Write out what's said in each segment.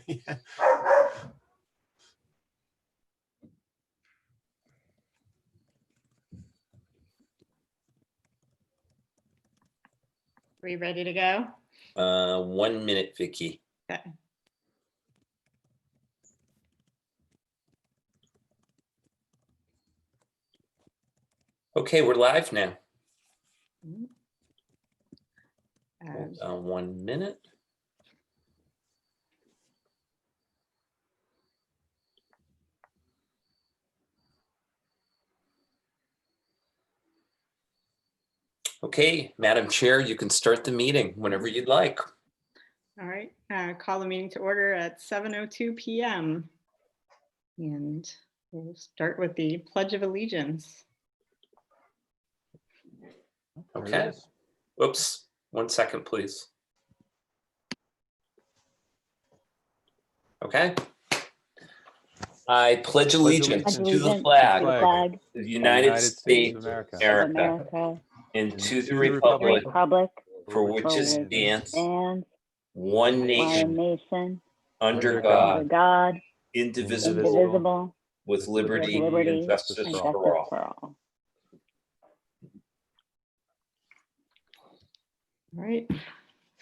Yeah. We ready to go? 1 minute, Vicky. Okay. Okay, we're live now. Um, 1 minute. Okay, Madam Chair, you can start the meeting whenever you'd like. All right, call the meeting to order at 7:02 p.m. And we'll start with the Pledge of Allegiance. Okay. Oops, 1 second, please. Okay. I pledge allegiance to the flag of the United States of America and to the republic for which it stands, one nation, under God, indivisible, with liberty and justice for all. All right,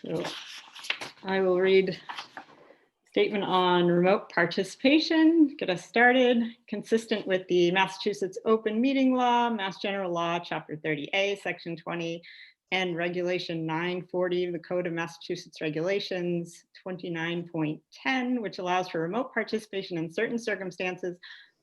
so I will read statement on remote participation, get us started. Consistent with the Massachusetts Open Meeting Law, Mass General Law, Chapter 30A, Section 20, and Regulation 940 of the Code of Massachusetts Regulations 29.10, which allows for remote participation in certain circumstances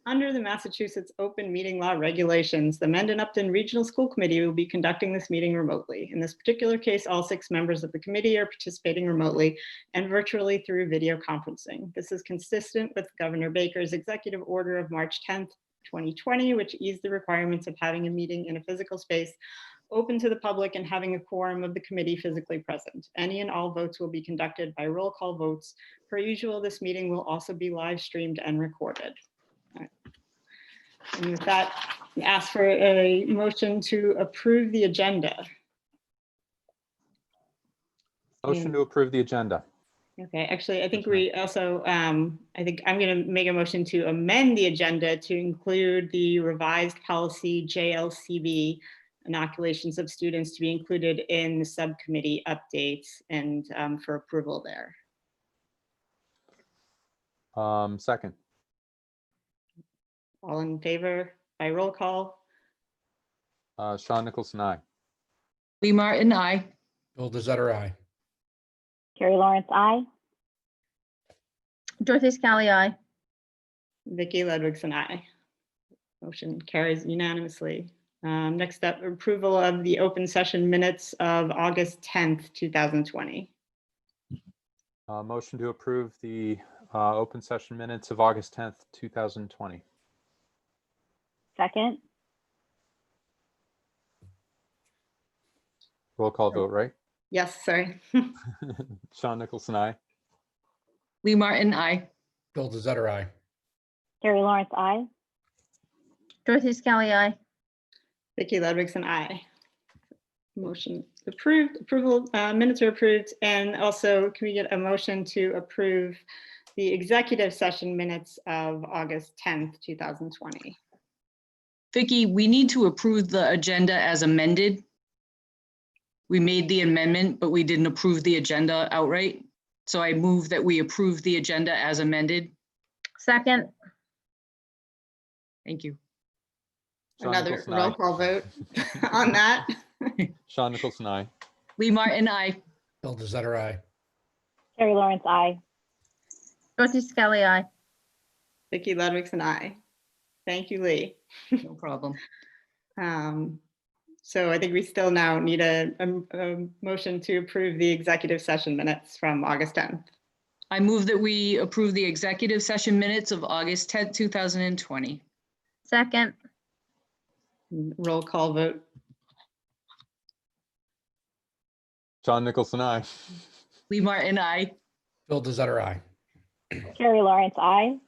under the Massachusetts Open Meeting Law regulations. The Mendon-Upton Regional School Committee will be conducting this meeting remotely. In this particular case, all 6 members of the committee are participating remotely and virtually through video conferencing. This is consistent with Governor Baker's executive order of March 10th, 2020, which eased the requirements of having a meeting in a physical space open to the public and having a quorum of the committee physically present. Any and all votes will be conducted by roll call votes. Per usual, this meeting will also be live streamed and recorded. And with that, I ask for a motion to approve the agenda. Motion to approve the agenda. Okay, actually, I think we also, I think I'm going to make a motion to amend the agenda to include the revised policy JLCB, inoculations of students, to be included in the subcommittee updates and for approval there. Second. All in favor by roll call? Sean Nicholson, aye. Lee Martin, aye. Bill Desutter, aye. Carrie Lawrence, aye. Dorothy Scally, aye. Vicky Ludwigson, aye. Motion carries unanimously. Next up, approval of the open session minutes of August 10th, 2020. Motion to approve the open session minutes of August 10th, 2020. Second. Roll call vote, right? Yes, sorry. Sean Nicholson, aye. Lee Martin, aye. Bill Desutter, aye. Carrie Lawrence, aye. Dorothy Scally, aye. Vicky Ludwigson, aye. Motion approved. Approval minutes are approved. And also, can we get a motion to approve the executive session minutes of August 10th, 2020? Vicky, we need to approve the agenda as amended. We made the amendment, but we didn't approve the agenda outright. So I move that we approve the agenda as amended. Second. Thank you. Sean Another Nicholson, roll aye. call vote on that. Sean Nicholson, aye. Lee Martin, aye. Bill Desutter, aye. Carrie Lawrence, aye. Dorothy Scally, aye. Vicky Ludwigson, aye. Thank you, Lee. No problem. So I think we still now need a motion to approve the executive session minutes from August 10th. I move that we approve the executive session minutes of August 10th, 2020. Second. Roll call vote. Sean Nicholson, aye. Lee Martin, aye. Bill Desutter, aye. Carrie Lawrence, aye.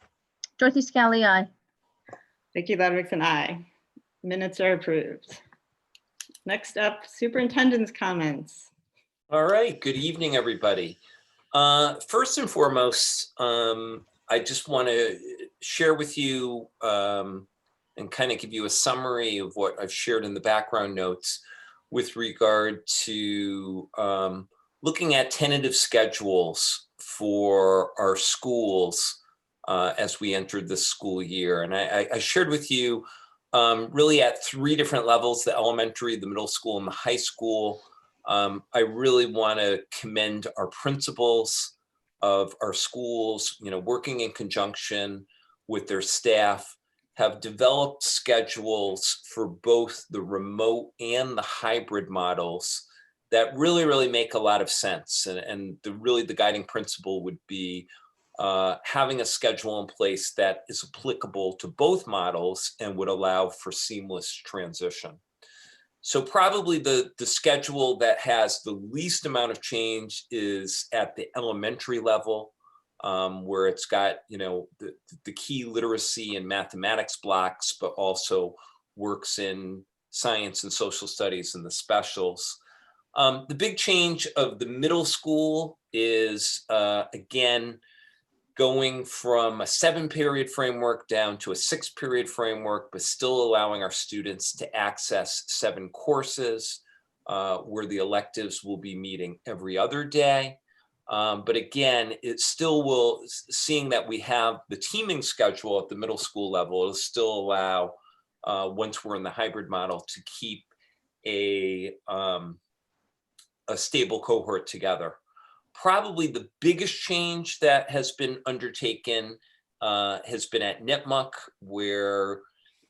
Dorothy Scally, aye. Vicky Ludwigson, aye. Minutes are approved. Next up, superintendent's comments. All right, good evening, everybody. First and foremost, I just want to share with you and kind of give you a summary of what I've shared in the background notes with regard to looking at tentative schedules for our schools as we entered this school year. And I shared with you really at 3 different levels: the elementary, the middle school, and the high school. I really want to commend our principals of our schools, working in conjunction with their staff, have developed schedules for both the remote and the hybrid models that really make a lot of sense. And the guiding principle would be having a schedule in place that is applicable to both models and would allow for seamless transition. So probably the schedule that has the least amount of change is at the elementary level, where it's got, the key literacy and mathematics blocks, but also works in science and social studies and the specials. The big change of the middle school is, again, going from a 7-period framework down to a 6-period framework, but still allowing our students to access 7 courses where the electives will be meeting every other day. But again, it still will, seeing that we have the teaming schedule at the middle school level, it'll still allow, once we're in the hybrid model, to keep a stable cohort together. Probably the biggest change that has been undertaken has been at Nipmuc, where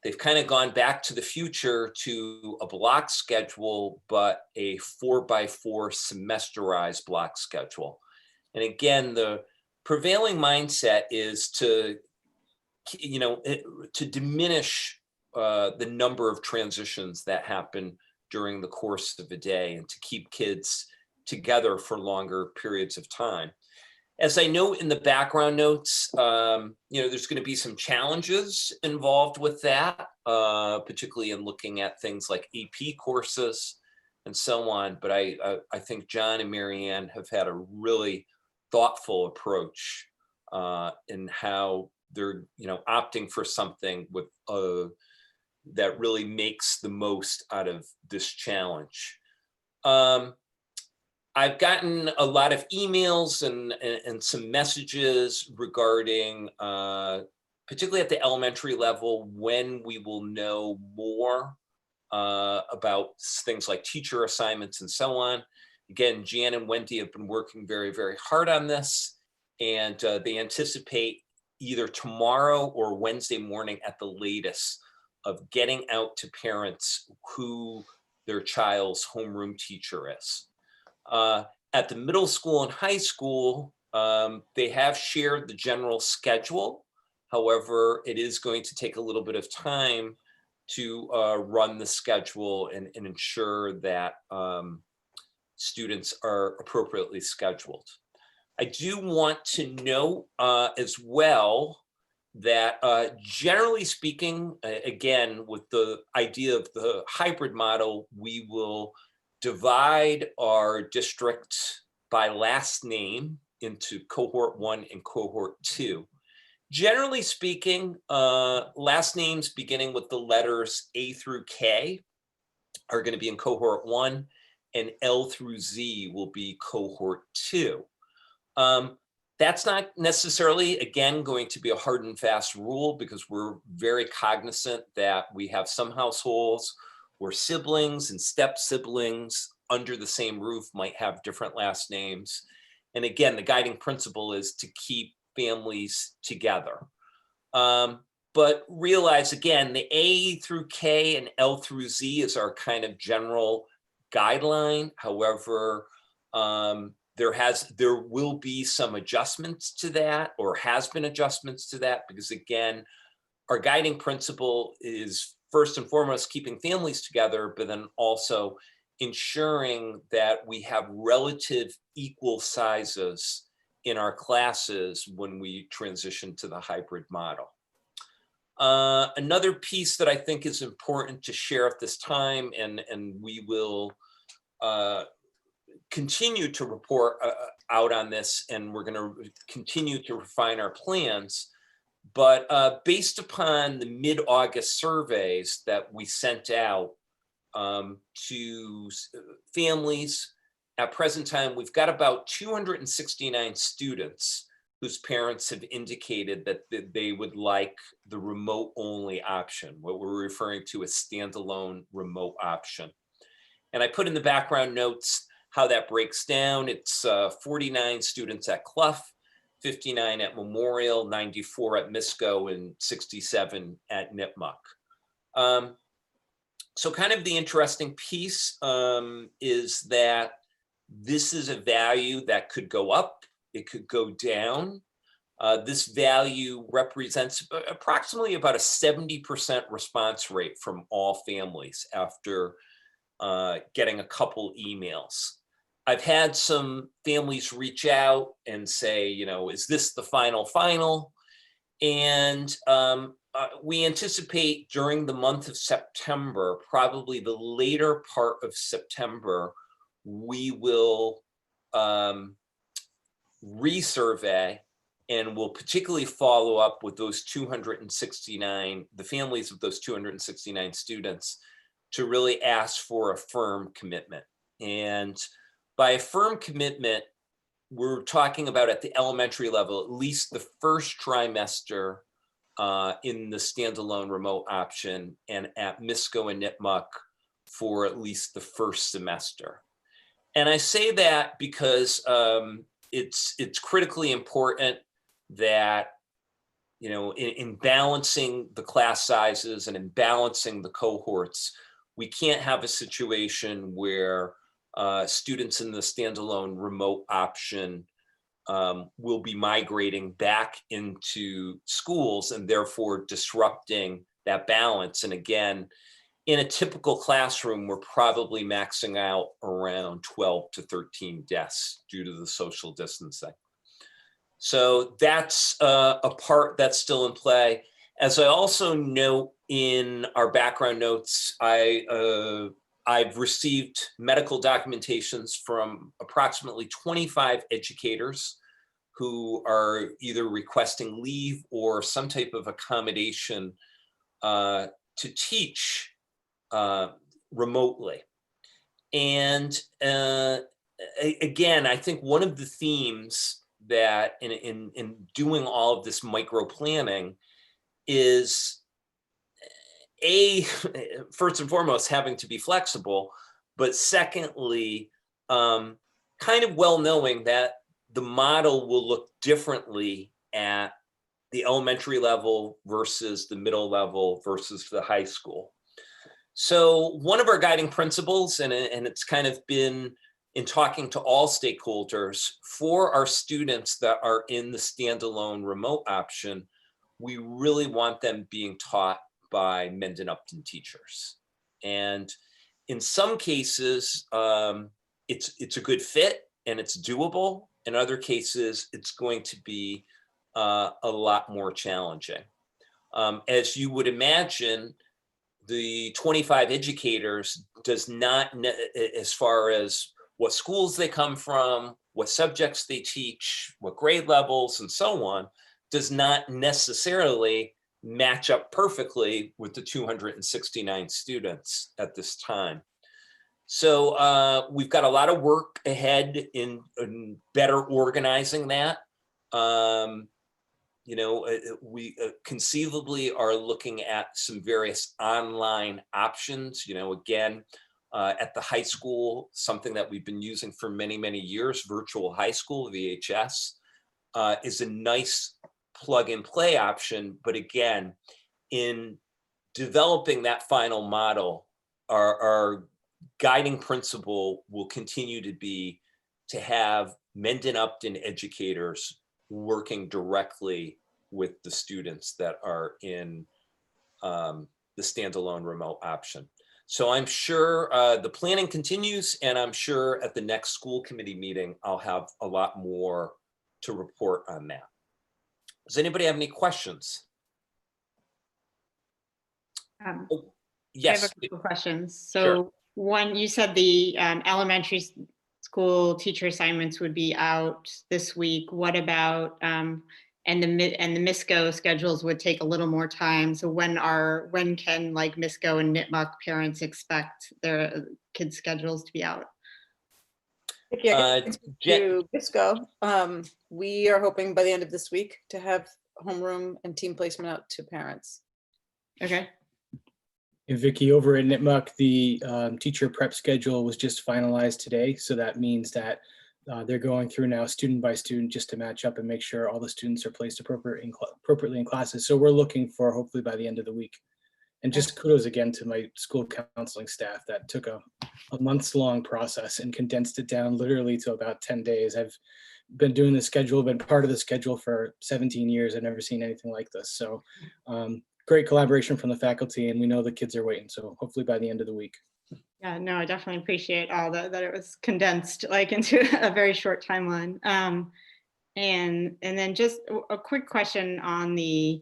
they've kind of gone back to the future to a block schedule, but a 4x4 semesterized block schedule. And again, the prevailing mindset is to diminish the number of transitions that happen during the course of a day and to keep kids together for longer periods of time. As I note in the background notes, there's going to be some challenges involved with that, particularly in looking at things like AP courses and so on. But I think John and Marianne have had a really thoughtful approach in how they're, opting for something with that really makes the most out of this challenge. I've gotten a lot of emails and some messages regarding, particularly at the elementary level, when we will know more about things like teacher assignments and so on. Again, Jan and Wendy have been working very hard on this, and they anticipate either tomorrow or Wednesday morning at the latest of getting out to parents who their child's homeroom teacher is. At the middle school and high school, they have shared the general schedule. However, it is going to take a little bit of time to run the schedule and ensure that students are appropriately scheduled. I do want to note as well that generally speaking, again, with the idea of the hybrid model, we will divide our district by last name into cohort 1 and cohort 2. Generally speaking, last names beginning with the letters A through K are going to be in cohort 1, and L through Z will be cohort 2. That's not necessarily, again, going to be a hard and fast rule, because we're very cognizant that we have some households where siblings and step siblings under the same roof might have different last names. And again, the guiding principle is to keep families together. But realize, again, the A through K and L through Z is our kind of general guideline. However, there will be some adjustments to that, or has been adjustments to that, because again, our guiding principle is first and foremost keeping families together, but then also ensuring that we have relative equal sizes in our classes when we transition to the hybrid model. Another piece that I think is important to share at this time, and we will continue to report out on this, and we're going to continue to refine our plans. But based upon the mid-August surveys that we sent out to families, at present time, we've got about 269 students whose parents have indicated that they would like the remote-only option, what we're referring to as standalone remote option. And I put in the background notes how that breaks down. It's 49 students at Clough, 59 at Memorial, 94 at Misco, and 67 at Nipmuc. So kind of the interesting piece is that this is a value that could go up, it could go down. This value represents approximately about a 70% response rate from all families after getting a couple emails. I've had some families reach out and say, you know, is this the final? And we anticipate during the month of September, probably the later part of September, we will resurvey, and we'll particularly follow up with those 269, the families of those 269 students, to really ask for a firm commitment. And by a firm commitment, we're talking about at the elementary level, at least the first trimester in the standalone remote option, and at Misco and Nipmuc for at least the first semester. And I say that because it's critically important that, you know, in balancing the class sizes and in balancing the cohorts, we can't have a situation where students in the standalone remote option will be migrating back into schools and therefore disrupting that balance. And again, in a typical classroom, we're probably maxing out around 12 to 13 desks due to the social distancing. So that's a part that's still in play. As I also note in our background notes, I've received medical documentations from approximately 25 educators who are either requesting leave or some type of accommodation to teach remotely. And again, I think one of the themes that in doing all of this micro planning is first and foremost, having to be flexible, but secondly, kind of well knowing that the model will look differently at the elementary level versus the middle level versus the high school. So one of our guiding principles, and it's kind of been in talking to all stakeholders, for our students that are in the standalone remote option, we really want them being taught by Mendon-Upton teachers. And in some cases, it's a good fit and it's doable. In other cases, it's going to be a lot more challenging. As you would imagine, the 25 educators does not, as far as what schools they come from, what subjects they teach, what grade levels, and so on, does not necessarily match up perfectly with the 269 students at this time. So we've got a lot of work ahead in better organizing that. You know, we conceivably are looking at some various online options. You know, again, at the high school, something that we've been using for many, many years, virtual high school, VHS, is a nice plug and play option. But again, in developing that final model, our guiding principle will continue to be to have Mendon-Upton educators working directly with the students that are in the standalone remote option. So I'm sure the planning continues, and I'm sure at the next school committee meeting, I'll have a lot more to report on that. Does anybody have any questions? Yes. I have a couple questions. So sure. One, you said the elementary school teacher assignments would be out this week. What about, and the MISCO schedules would take a little more time. So when can like MISCO and NITMUC parents expect their kids' schedules to be out? To Bisco, we are hoping by the end of this week to have homeroom and team placement out to parents. Okay. And Vicky, over at NITMUC, the teacher prep schedule was just finalized today. So that means that they're going through now student by student just to match up and make sure all the students are placed appropriately in classes. So we're looking for hopefully by the end of the week. And just kudos again to my school counseling staff that took a months long process and condensed it down literally to about 10 days. I've been doing the schedule, been part of the schedule for 17 years. I've never seen anything like this. So great collaboration from the faculty, and we know the kids are waiting. So hopefully by the end of the week. Yeah, no, I definitely appreciate all that it was condensed like into a very short timeline. And then just a quick question on the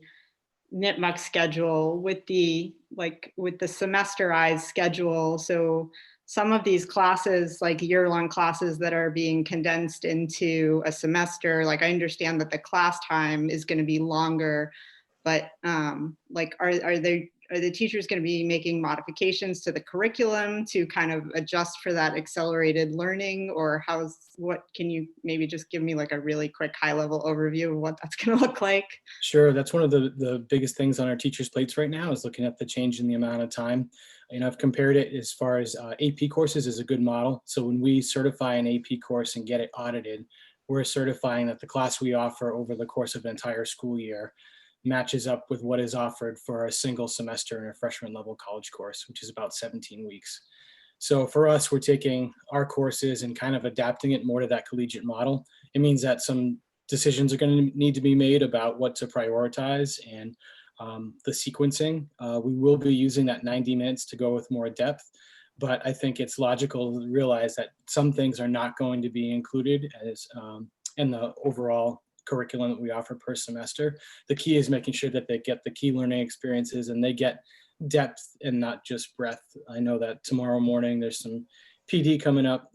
NITMUC schedule with the semesterized schedule. So some of these classes, like year-long classes that are being condensed into a semester, like I understand that the class time is going to be longer, but like are the teachers going to be making modifications to the curriculum to kind of adjust for that accelerated learning, or what can you maybe just give me like a really quick high-level overview of what that's going to look like? Sure, that's one of the biggest things on our teachers' plates right now is looking at the change in the amount of time. And I've compared it as far as AP courses is a good model. So when we certify an AP course and get it audited, we're certifying that the class we offer over the course of an entire school year matches up with what is offered for a single semester in a freshman level college course, which is about 17 weeks. So for us, we're taking our courses and kind of adapting it more to that collegiate model. It means that some decisions are going to need to be made about what to prioritize and the sequencing. We will be using that 90 minutes to go with more depth, but I think it's logical to realize that some things are not going to be included as in the overall curriculum that we offer per semester. The key is making sure that they get the key learning experiences and they get depth and not just breadth. I know that tomorrow morning there's some PD coming up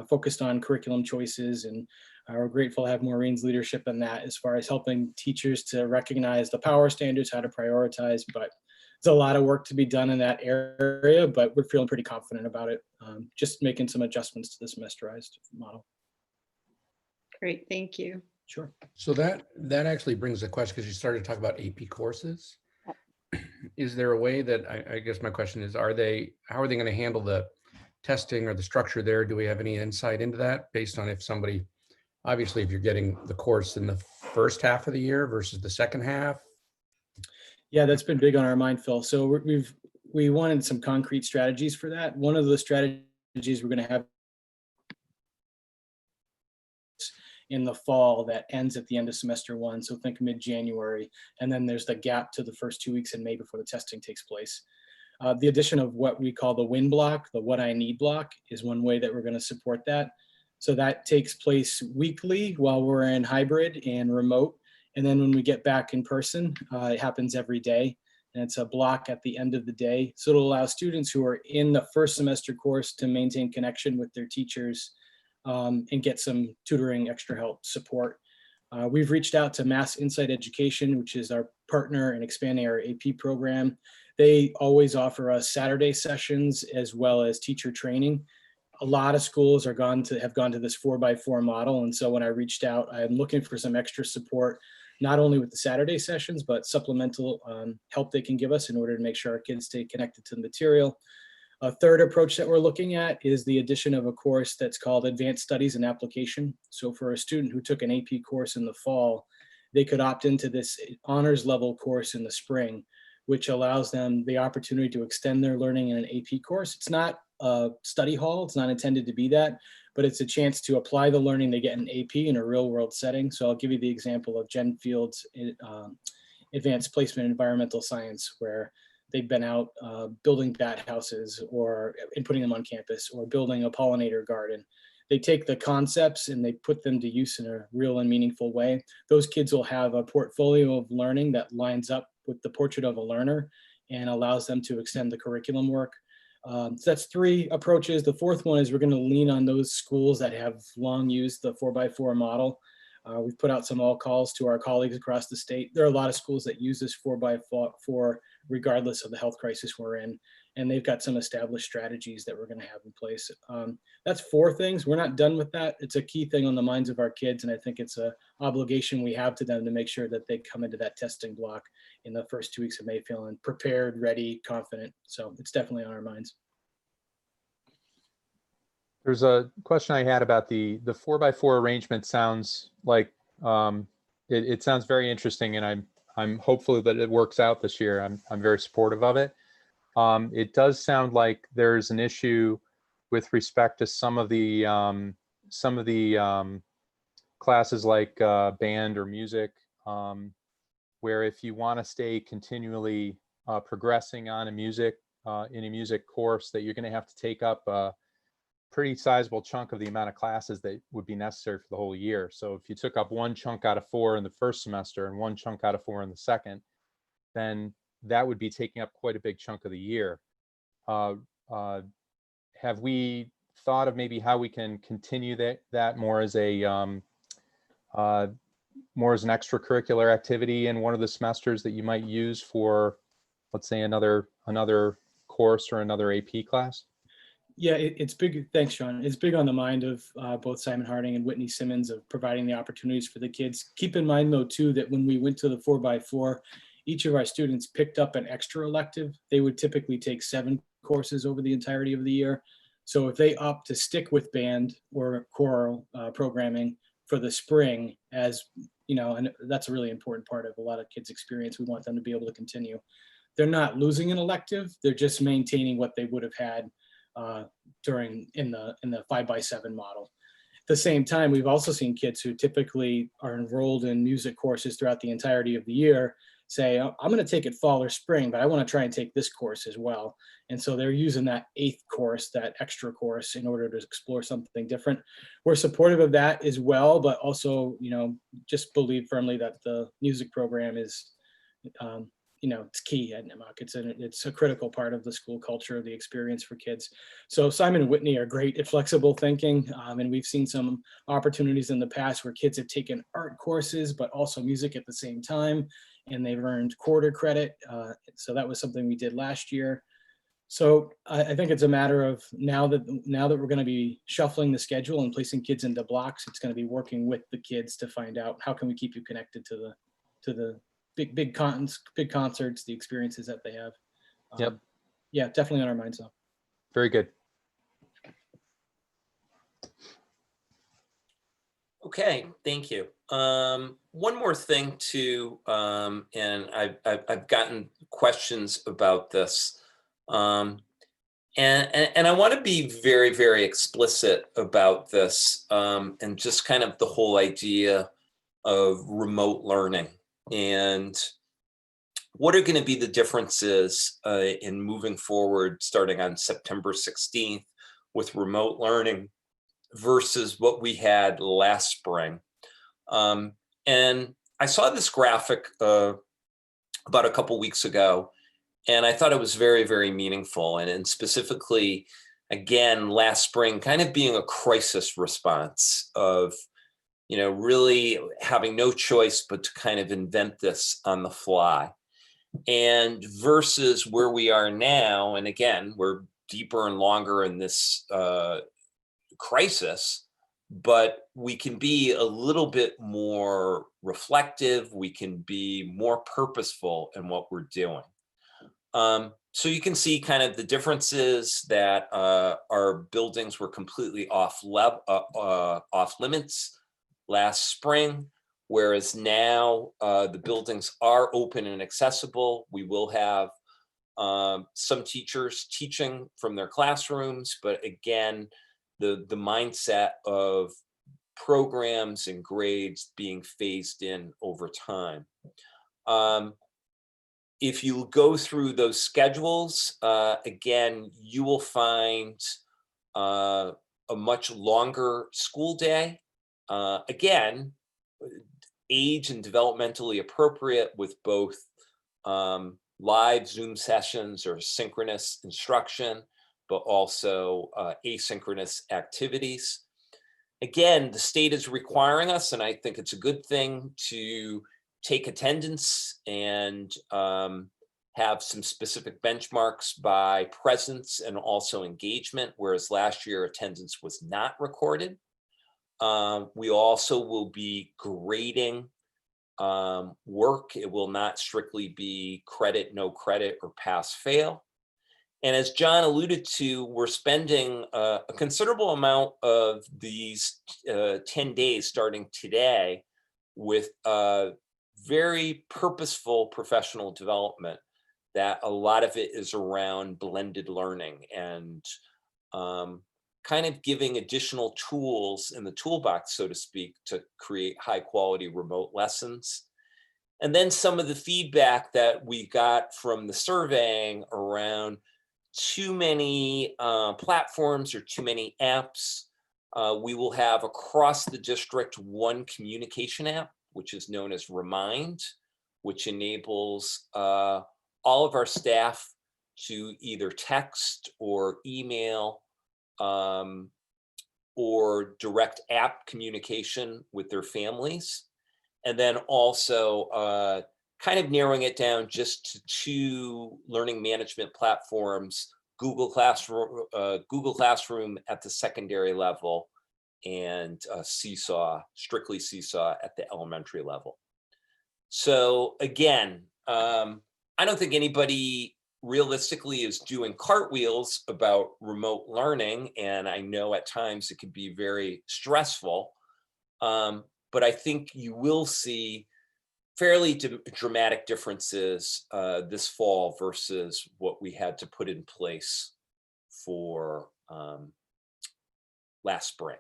focused on curriculum choices, and we're grateful to have Maureen's leadership in that as far as helping teachers to recognize the power standards, how to prioritize, but there's a lot of work to be done in that area, but we're feeling pretty confident about it. Just making some adjustments to the semesterized model. Great, thank you. Sure. So that actually brings a question, because you started to talk about AP courses. Is there a way that, I guess my question is, how are they going to handle the testing or the structure there? Do we have any insight into that based on if somebody, obviously if you're getting the course in the first half of the year versus the second half? Yeah, that's been big on our mind, Phil. So we wanted some concrete strategies for that. One of the strategies we're going to have in the fall that ends at the end of semester one. So think mid-January. And then there's the gap to the first 2 weeks in May before the testing takes place. The addition of what we call the WIN block, the what I need block, is one way that we're going to support that. So that takes place weekly while we're in hybrid and remote. And then when we get back in person, it happens every day. And it's a block at the end of the day. So it'll allow students who are in the first semester course to maintain connection with their teachers and get some tutoring, extra help, support. We've reached out to Mass Insight Education, which is our partner in expanding our AP program. They always offer us Saturday sessions as well as teacher training. A lot of schools have gone to this 4x4 model. And so when I reached out, I'm looking for some extra support, not only with the Saturday sessions, but supplemental help they can give us in order to make sure our kids stay connected to the material. A third approach that we're looking at is the addition of a course that's called Advanced Studies and Application. So for a student who took an AP course in the fall, they could opt into this honors level course in the spring, which allows them the opportunity to extend their learning in an AP course. It's not a study hall, it's not intended to be that, but it's a chance to apply the learning they get in AP in a real world setting. So I'll give you the example of Jen Field's Advanced Placement in Environmental Science, where they've been out building bat houses and putting them on campus, or building a pollinator garden. They take the concepts and they put them to use in a real and meaningful way. Those kids will have a portfolio of learning that lines up with the portrait of a learner and allows them to extend the curriculum work. So that's 3 approaches. The 4th one is we're going to lean on those schools that have long used the 4x4 model. We've put out some all calls to our colleagues across the state. There are a lot of schools that use this 4x4 regardless of the health crisis we're in. And they've got some established strategies that we're going to have in place. That's 4 things. We're not done with that. It's a key thing on the minds of our kids. And I think it's an obligation we have to them to make sure that they come into that testing block in the first 2 weeks of May feeling prepared, ready, confident. So it's definitely on our minds. There's a question I had about the 4x4 arrangement. Sounds like it sounds very interesting, and I'm hopeful that it works out this year. I'm very supportive of it. It does sound like there's an issue with respect to some of the classes like band or music, where if you want to stay continually progressing on a music in a music course, that you're going to have to take up a pretty sizable chunk of the amount of classes that would be necessary for the whole year. So if you took up 1 chunk out of 4 in the first semester and 1 chunk out of 4 in the second, then that would be taking up quite a big chunk of the year. Have we thought of maybe how we can continue that more as an extracurricular activity in one of the semesters that you might use for, let's say, another course or another AP class? Yeah, it's big. Thanks, Sean. It's big on the mind of both Simon Harding and Whitney Simmons of providing the opportunities for the kids. Keep in mind, though, too, that when we went to the 4x4, each of our students picked up an extra elective. They would typically take 7 courses over the entirety of the year. So if they opt to stick with band or choral programming for the spring, as you know, and that's a really important part of a lot of kids' experience. We want them to be able to continue. They're not losing an elective. They're just maintaining what they would have had in the 5x7 model. At the same time, we've also seen kids who typically are enrolled in music courses throughout the entirety of the year say, oh, I'm going to take it fall or spring, but I want to try and take this course as well. And so they're using that 8th course, that extra course, in order to explore something different. We're supportive of that as well, but also, you know, just believe firmly that the music program is you know, it's key at Miaa. It's a critical part of the school culture, the experience for kids. So Simon and Whitney are great at flexible thinking. And we've seen some opportunities in the past where kids have taken art courses, but also music at the same time, and they've earned quarter credit. So that was something we did last year. So I think it's a matter of now that we're going to be shuffling the schedule and placing kids into blocks, it's going to be working with the kids to find out how can we keep you connected to the big concerts, the experiences that they have. Yep. Yeah, definitely on our minds though. Very good. Okay, thank you. One more thing too, and I've gotten questions about this, and I want to be very, very explicit about this, and just kind of the whole idea of remote learning and what are going to be the differences in moving forward starting on September 16th with remote learning versus what we had last spring. And I saw this graphic about a couple weeks ago, and I thought it was very, very meaningful. And specifically, again, last spring, kind of being a crisis response of, you know, really having no choice but to kind of invent this on the fly. And versus where we are now, and again, we're deeper and longer in this crisis, but we can be a little bit more reflective. We can be more purposeful in what we're doing. So you can see kind of the differences that our buildings were completely off limits last spring, whereas now the buildings are open and accessible. We will have some teachers teaching from their classrooms, but again, the mindset of programs and grades being phased in over time. If you go through those schedules, again, you will find a much longer school day. Again, age and developmentally appropriate with both live Zoom sessions or synchronous instruction. but also asynchronous activities. Again, the state is requiring us, and I think it's a good thing, to take attendance and have some specific benchmarks by presence and also engagement, whereas last year attendance was not recorded. We also will be grading work. It will not strictly be credit, no credit, or pass, fail. And as John alluded to, we're spending a considerable amount of these 10 days starting today with very purposeful professional development, that a lot of it is around blended learning and kind of giving additional tools in the toolbox, so to speak, to create high quality remote lessons. And then some of the feedback that we got from the surveying around too many platforms or too many apps. We will have across the district one communication app, which is known as Remind, which enables all of our staff to either text or email or direct app communication with their families. And then also kind of narrowing it down just to 2 learning management platforms, Google Classroom at the secondary level, and Seesaw, strictly Seesaw at the elementary level. So again, I don't think anybody realistically is doing cartwheels about remote learning, and I know at times it can be very stressful, but I think you will see fairly dramatic differences this fall versus what we had to put in place for last spring.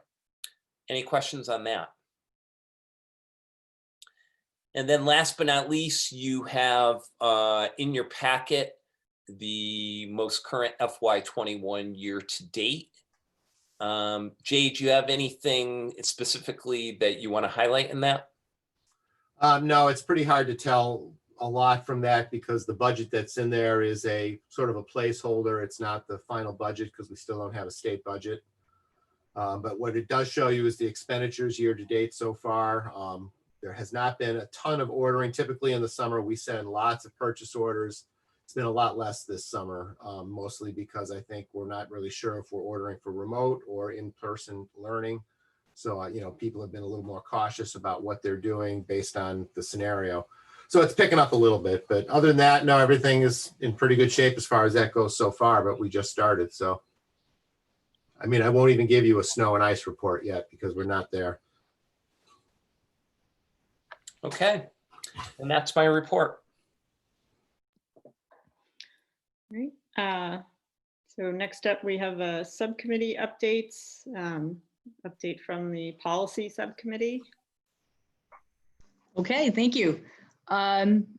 Any questions on that? And then last but not least, you have in your packet the most current FY21 year to date. Jay, do you have anything specifically that you want to highlight in that? No, it's pretty hard to tell a lot from that because the budget that's in there is a sort of a placeholder. It's not the final budget because we still don't have a state budget. But what it does show you is the expenditures year to date so far. There has not been a ton of ordering. Typically in the summer, we send lots of purchase orders. It's been a lot less this summer, mostly because I think we're not really sure if we're ordering for remote or in-person learning. So, you know, people have been a little more cautious about what they're doing based on the scenario. So it's picking up a little bit, but other than that, no, everything is in pretty good shape as far as that goes so far, but we just started. So, I mean, I won't even give you a snow and ice report yet because we're not there. Okay, and that's my report. Right. So next up, we have a subcommittee updates. Update from the policy subcommittee. Okay, thank you.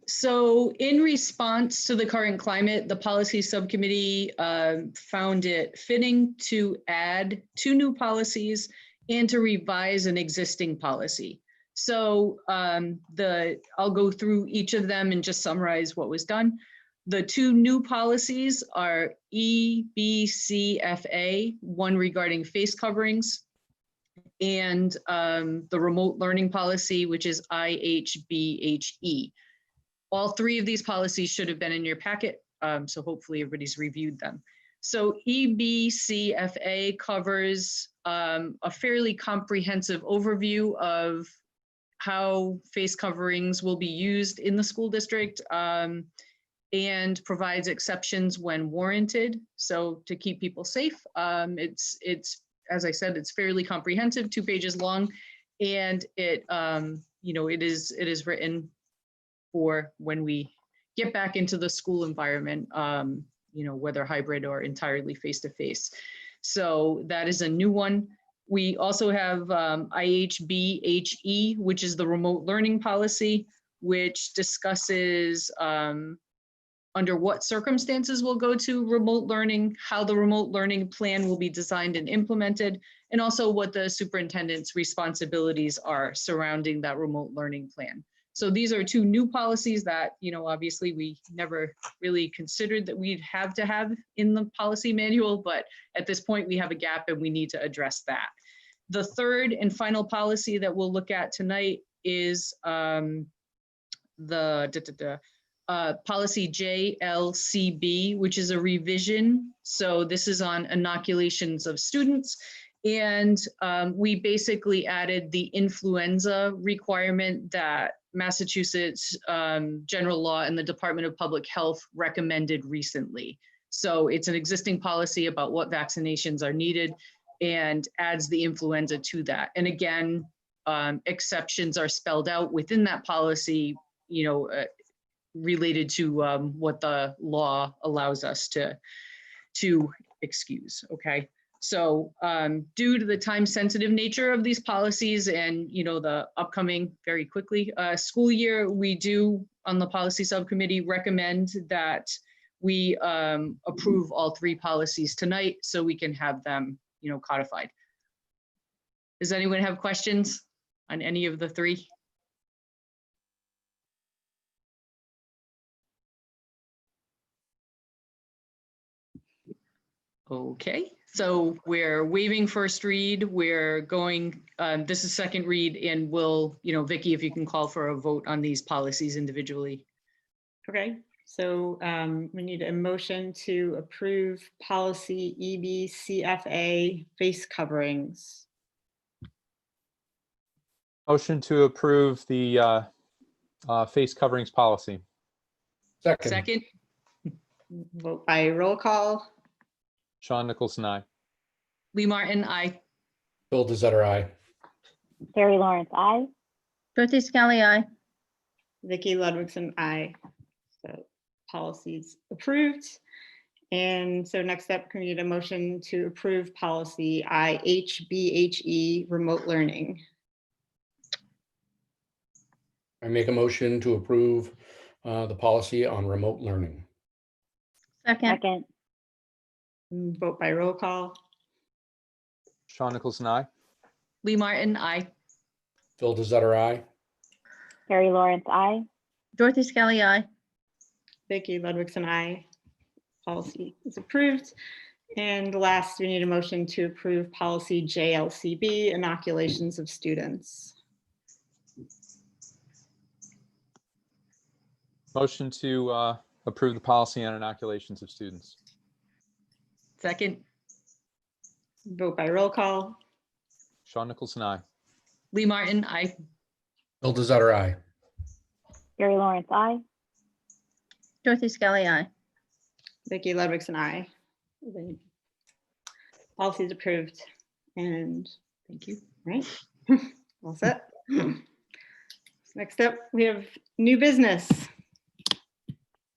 So in response to the current climate, the policy subcommittee found it fitting to add 2 new policies and to revise an existing policy. So I'll go through each of them and just summarize what was done. The 2 new policies are EBCFA, one regarding face coverings, and the remote learning policy, which is IHBHE. All 3 of these policies should have been in your packet, so hopefully everybody's reviewed them. So EBCFA covers a fairly comprehensive overview of how face coverings will be used in the school district, and provides exceptions when warranted. So to keep people safe, it's as I said, it's fairly comprehensive, 2 pages long, and it you know, it is written for when we get back into the school environment, you know, whether hybrid or entirely face-to-face. So that is a new one. We also have IHBHE, which is the remote learning policy, which discusses under what circumstances we'll go to remote learning, how the remote learning plan will be designed and implemented, and also what the superintendent's responsibilities are surrounding that remote learning plan. So these are two new policies that, obviously we never really considered that we'd have to have in the policy manual, but at this point we have a gap and we need to address that. The third and final policy that we'll look at tonight is policy JLCB, which is a revision. So this is on inoculations of students. And we basically added the influenza requirement that Massachusetts general law and the Department of Public Health recommended recently. So it's an existing policy about what vaccinations are needed and adds the influenza to that. And again, exceptions are spelled out within that policy, related to what the law allows us to excuse, okay? So due to the time-sensitive nature of these policies and, the upcoming, very quickly, school year, we do, on the policy subcommittee, recommend that we approve all three policies tonight so we can have them, codified. Does anyone have questions on any of the three? Okay, so we're waiving first read. We're going, this is second read, and we'll, Vicky, if you can call for a vote on these policies individually. Okay, so we need a motion to approve policy EBCFA face coverings. Motion to approve the face coverings policy. Second, Vote by roll call. Sean Nicholson, aye. Lee Martin, aye. Bill Desotter, aye. Carrie Lawrence, aye. Dorothy Scully, aye. Vicky Ludwigson, aye. So policies approved. And so next up, can we need a motion to approve policy IHBHE remote learning? I make a motion to approve the policy on remote learning. Second, Second, Vote by roll call. Sean Nicholson, aye. Lee Martin, aye. Bill Desotter, aye. Carrie Lawrence, aye. Dorothy Scully, aye. Vicky Ludwigson, aye. Policy is approved. And last, we need a motion to approve policy JLCB, inoculations of students. Motion to approve the policy on inoculations of students. Second, Vote by roll call. Sean Nicholson, aye. Lee Martin, aye. Bill Desotter, aye. Carrie Lawrence, aye. Dorothy Scully, aye. Vicky Ludwigson, aye. The policy is approved. And Thank you. right, all set. Next up, we have new business.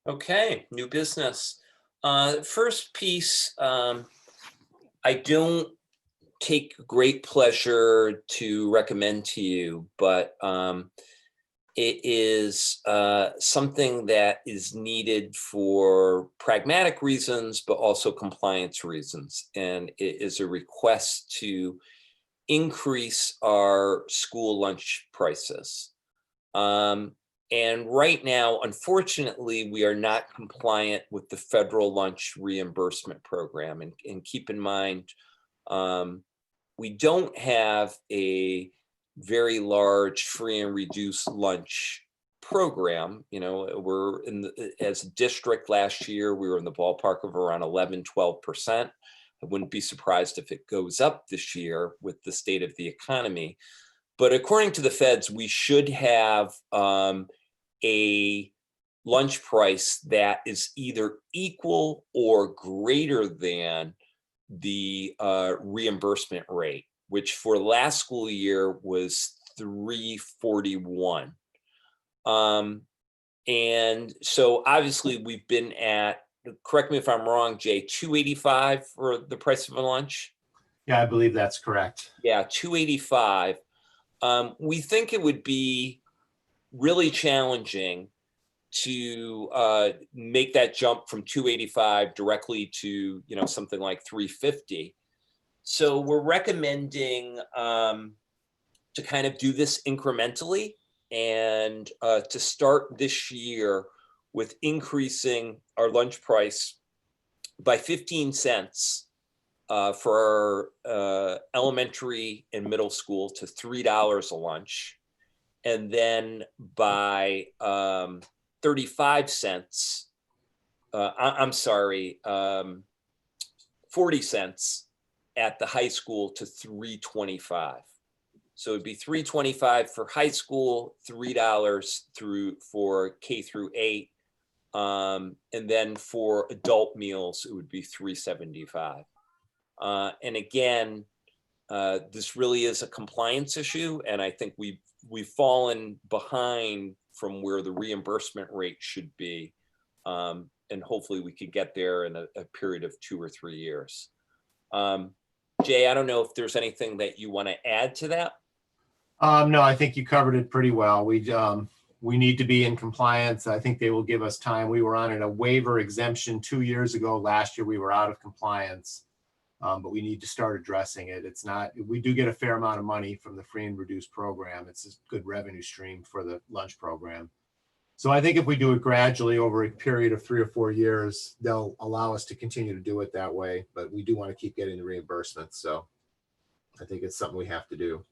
Okay, new business. First piece, I don't take great pleasure to recommend to you, but it is something that is needed for pragmatic reasons, but also compliance reasons. And it is a request to increase our school lunch prices. And right now, unfortunately, we are not compliant with the federal lunch reimbursement program. And keep in mind, we don't have a very large free and reduced lunch program. We're as a district last year, we were in the ballpark of around 11, 12%. I wouldn't be surprised if it goes up this year with the state of the economy. But according to the feds, we should have a lunch price that is either equal or greater than the reimbursement rate, which for last school year was $3.41. And so obviously we've been at, correct me if I'm wrong, Jay, $2.85 for the price of a lunch? Yeah, I believe that's correct. Yeah, $2.85. We think it would be really challenging to make that jump from 285 directly to, something like 350. So we're recommending to kind of do this incrementally and to start this year with increasing our lunch price by 15 cents for elementary and middle school to $3 a lunch, and then by 35 cents, I'm sorry, 40 cents at the high school to $3.25. So it'd be $3.25 for high school, $3 for K through 8. And then for adult meals, it would be $3.75. And again, this really is a compliance issue. And I think we've fallen behind from where the reimbursement rate should be. And hopefully we could get there in a period of 2 or 3 years. Jay, I don't know if there's anything that you want to add to that. No, I think you covered it pretty well. We need to be in compliance. I think they will give us time. We were on a waiver exemption 2 years ago. Last year, we were out of compliance, but we need to start addressing it. We do get a fair amount of money from the free and reduced program. It's a good revenue stream for the lunch program. So I think if we do it gradually over a period of 3 or 4 years, they'll allow us to continue to do it that way. But we do want to keep getting the reimbursements. So I think it's something we have to do.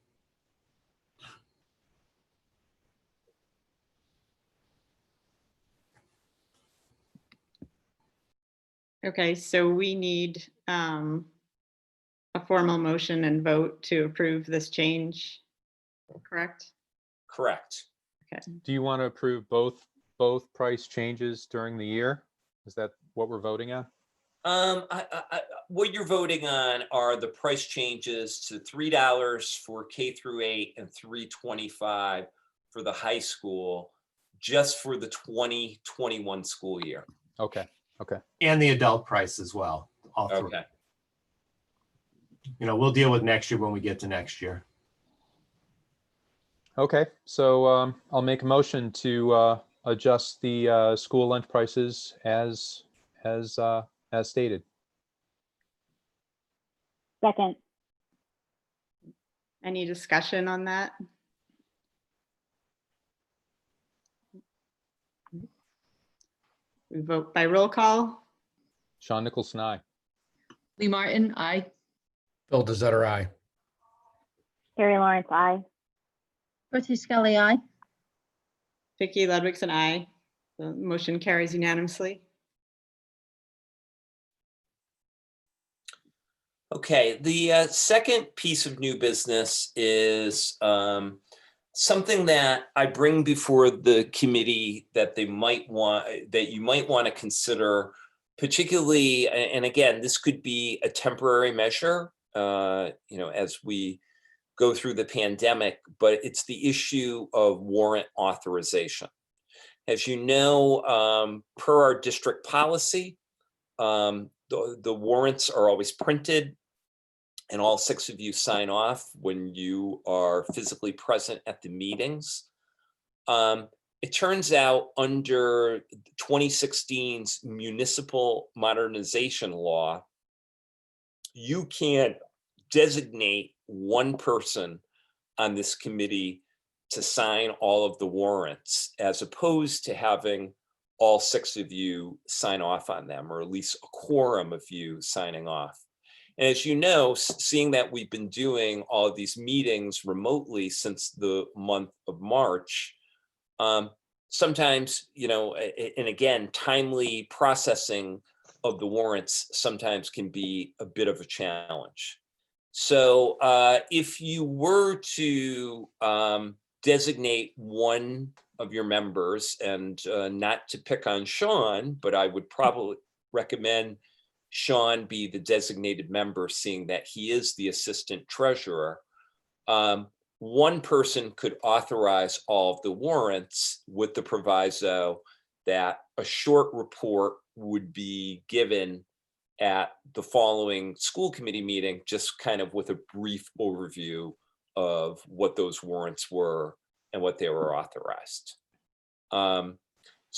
Okay, so we need a formal motion and vote to approve this change, correct? Correct. Okay. Do you want to approve both price changes during the year? Is that what we're voting on? What you're voting on are the price changes to $3 for K through 8 and $3.25 for the high school, just for the 2021 school year. Okay. And the adult price as well. All three. Okay. We'll deal with next year when we get to next year. Okay, so I'll make a motion to adjust the school lunch prices as stated. Second. Any discussion on that? We vote by roll call. Sean Nicholson, aye. Lee Martin, aye. Phil Desutter, aye. Carrie Lawrence, aye. Dorothy Scully, aye. Vicky Ludwigson, aye. The motion carries unanimously. Okay, the second piece of new business is something that I bring before the committee that you might want to consider, particularly, and again, this could be a temporary measure, as we go through the pandemic, but it's the issue of warrant authorization. As you know, per our district policy, the warrants are always printed and all 6 of you sign off when you are physically present at the meetings. It turns out under 2016's municipal modernization law, you can designate one person on this committee to sign all of the warrants, as opposed to having all 6 of you sign off on them, or at least a quorum of you signing off. And as you know, seeing that we've been doing all of these meetings remotely since the month of March, sometimes, and again, timely processing of the warrants sometimes can be a bit of a challenge. So if you were to designate one of your members, and not to pick on Sean, but I would probably recommend Sean be the designated member, seeing that he is the assistant treasurer. One person could authorize all of the warrants with the proviso that a short report would be given at the following school committee meeting, just kind of with a brief overview of what those warrants were and what they were authorized.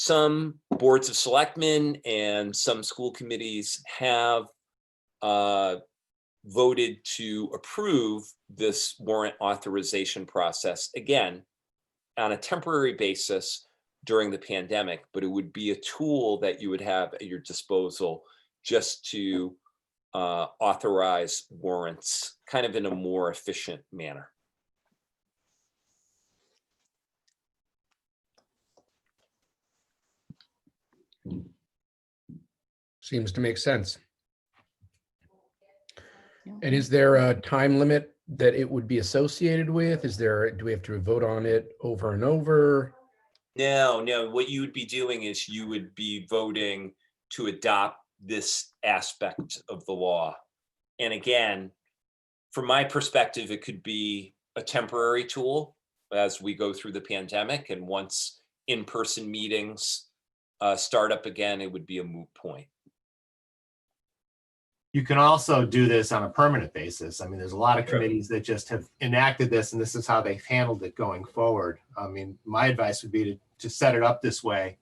some boards of selectmen and some school committees have voted to approve this warrant authorization process, again, on a temporary basis during the pandemic, but it would be a tool that you would have at your disposal just to authorize warrants kind of in a more efficient manner. Seems to make sense. And is there a time limit that it would be associated with? Do we have to vote on it over and over? No, what you would be doing is you would be voting to adopt this aspect of the law. And again, from my perspective, it could be a temporary tool as we go through the pandemic. And once in-person meetings start up again, it would be a moot point. You can also do this on a permanent basis. I mean, there's a lot of committees that just have enacted this and this is how they've handled it going forward. I mean, my advice would be to set it up this way.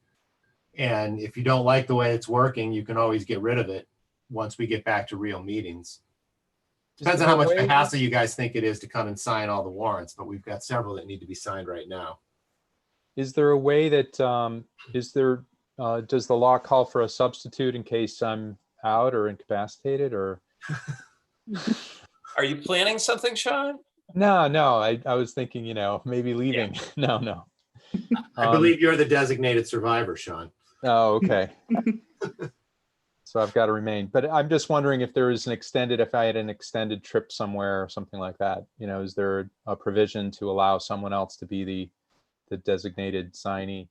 And if you don't like the way it's working, you can always get rid of it once we get back to real meetings. Depends on how much of a hassle you guys think it is to come and sign all the warrants, but we've got several that need to be signed right now. Is there a way that, does the law call for a substitute in case I'm out or incapacitated, or? Are you planning something, Sean? No, I was thinking, maybe leaving. Yeah. No. I believe you're the designated survivor, Sean. Oh, okay. So I've got to remain, but I'm just wondering if there is if I had an extended trip somewhere or something like that, is there a provision to allow someone else to be the designated signee?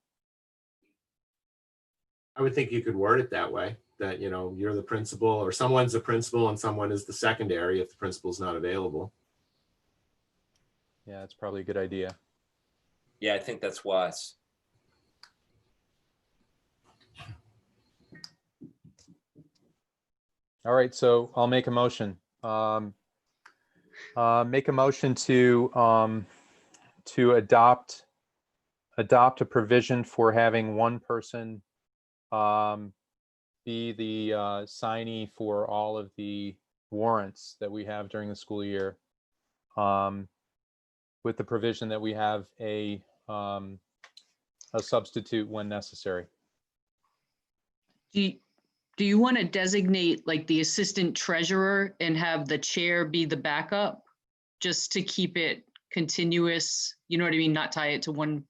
I would think you could word it that way, that, you're the principal or someone's the principal and someone is the secondary if the principal's not available. Yeah, that's probably a good idea. Yeah, I think that's wise. All right, so I'll make a motion. Make a motion to adopt a provision for having one person be the signee for all of the warrants that we have during the school year, with the provision that we have a substitute when necessary. Do you want to designate like the assistant treasurer and have the chair be the backup, just to keep it continuous? You know what I mean? Not tie it to one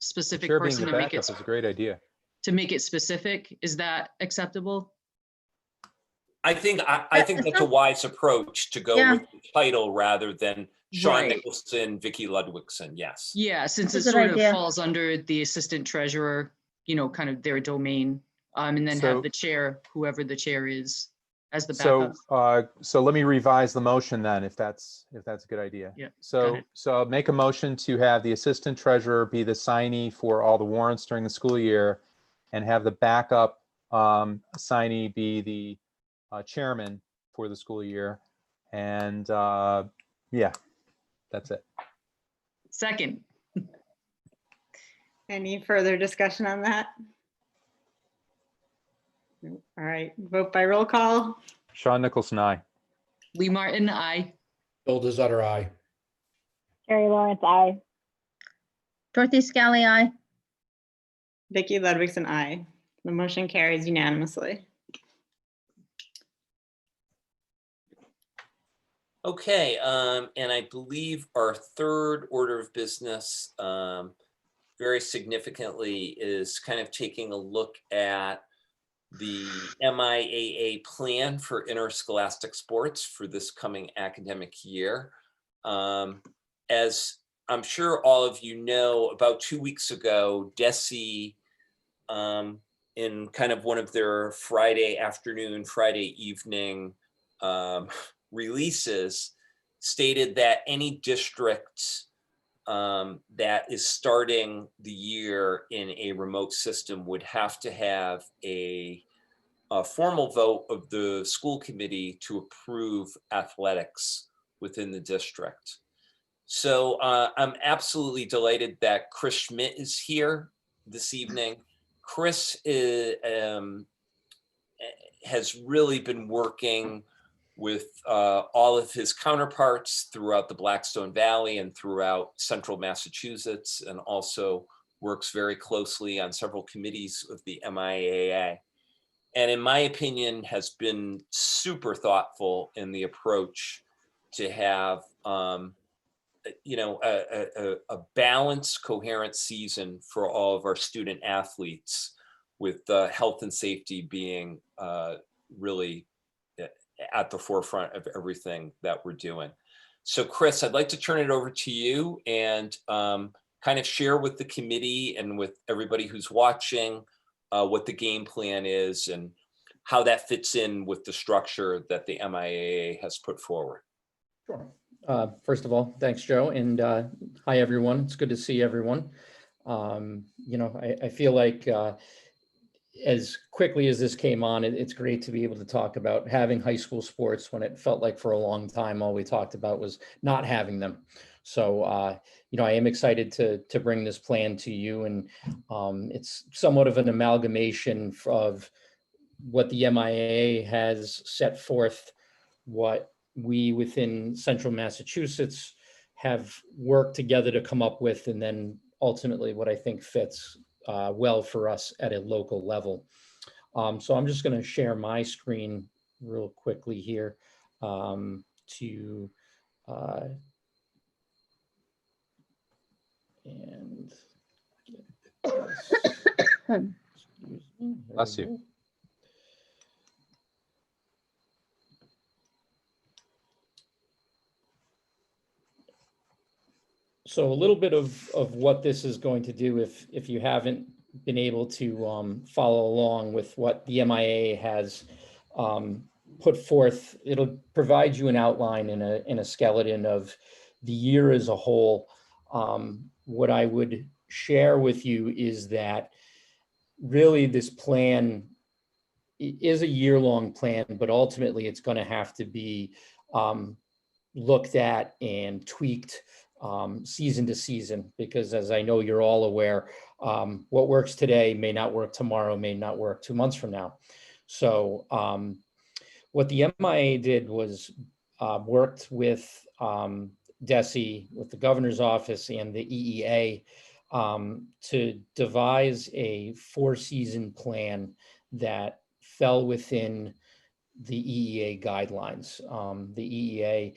specific Chair person being the backup is a great idea. To make it specific. Is that acceptable? I think that's a wise approach to go with the title rather than Sean Nicholson, Vicky Ludwigson. Yes. Yeah, since it sort of falls under the assistant treasurer, kind of their domain. And then have the chair, whoever the chair is, as the backup. So let me revise the motion then, if that's a good idea. Yeah. So I'll make a motion to have the assistant treasurer be the signee for all the warrants during the school year, and have the backup signee be the chairman for the school year. And yeah, that's it. Second. Any further discussion on that? All right, vote by roll call. Sean Nicholson, aye. Lee Martin, aye. Bill Desutter, aye. Carrie Lawrence, aye. Dorothy Scally, aye. Vicky Ludwigson, aye. The motion carries unanimously. Okay, and I believe our third order of business very significantly is kind of taking a look at the MIAA plan for interscholastic sports for this coming academic year. As I'm sure all of you know, about 2 weeks ago, DESE, in kind of one of their Friday afternoon, Friday evening releases, stated that any district that is starting the year in a remote system would have to have a formal vote of the school committee to approve athletics within the district. So I'm absolutely delighted that Chris Schmidt is here this evening. Chris has really been working with all of his counterparts throughout the Blackstone Valley and throughout central Massachusetts, and also works very closely on several committees of the MIAA. And in my opinion, has been super thoughtful in the approach to have a balanced, coherent season for all of our student athletes, with health and safety being really at the forefront of everything that we're doing. So Chris, I'd like to turn it over to you and kind of share with the committee and with everybody who's watching what the game plan is and how that fits in with the structure that the MIAA has put forward. Sure. First of all, thanks, Joe, and hi, everyone. It's good to see everyone. I feel like as quickly as this came on, it's great to be able to talk about having high school sports when it felt like for a long time all we talked about was not having them. So, I am excited to bring this plan to you, and it's somewhat of an amalgamation of what the MIAA has set forth, what we within central Massachusetts have worked together to come up with, and then ultimately what I think fits well for us at a local level. So I'm just going to share my screen real quickly here to and Bless you. So a little bit of what this is going to do, if you haven't been able to follow along with what the MIA has put forth, it'll provide you an outline and a skeleton of the year as a whole. What I would share with you is that really this plan is a year-long plan, but ultimately it's going to have to be looked at and tweaked season to season, because as I know you're all aware, what works today may not work tomorrow, may not work 2 months from now. So what the MIA did was worked with DESE, with the governor's office and the EEA to devise a 4-season plan that fell within the EEA guidelines. The EEA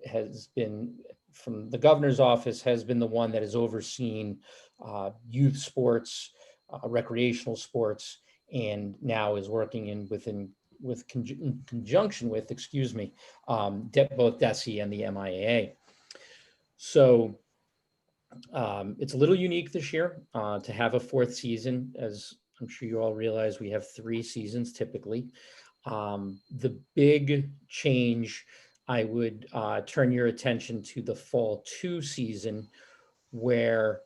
has been, from the governor's office, has been the one that has overseen youth sports, recreational sports, and now is working in conjunction with, both DESE and the MIAA. So it's a little unique this year to have a 4th season. As I'm sure you all realize, we have 3 seasons typically. The big change, I would turn your attention to the fall 2 season, where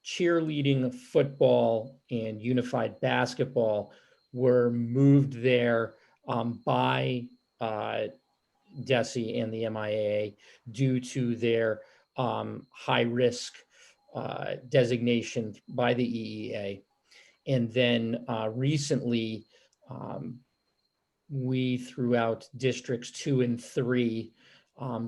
cheerleading, football, and unified basketball were moved there by DESE and the MIAA due to their high risk designation by the EEA. And then recently, we throughout districts 2 and 3,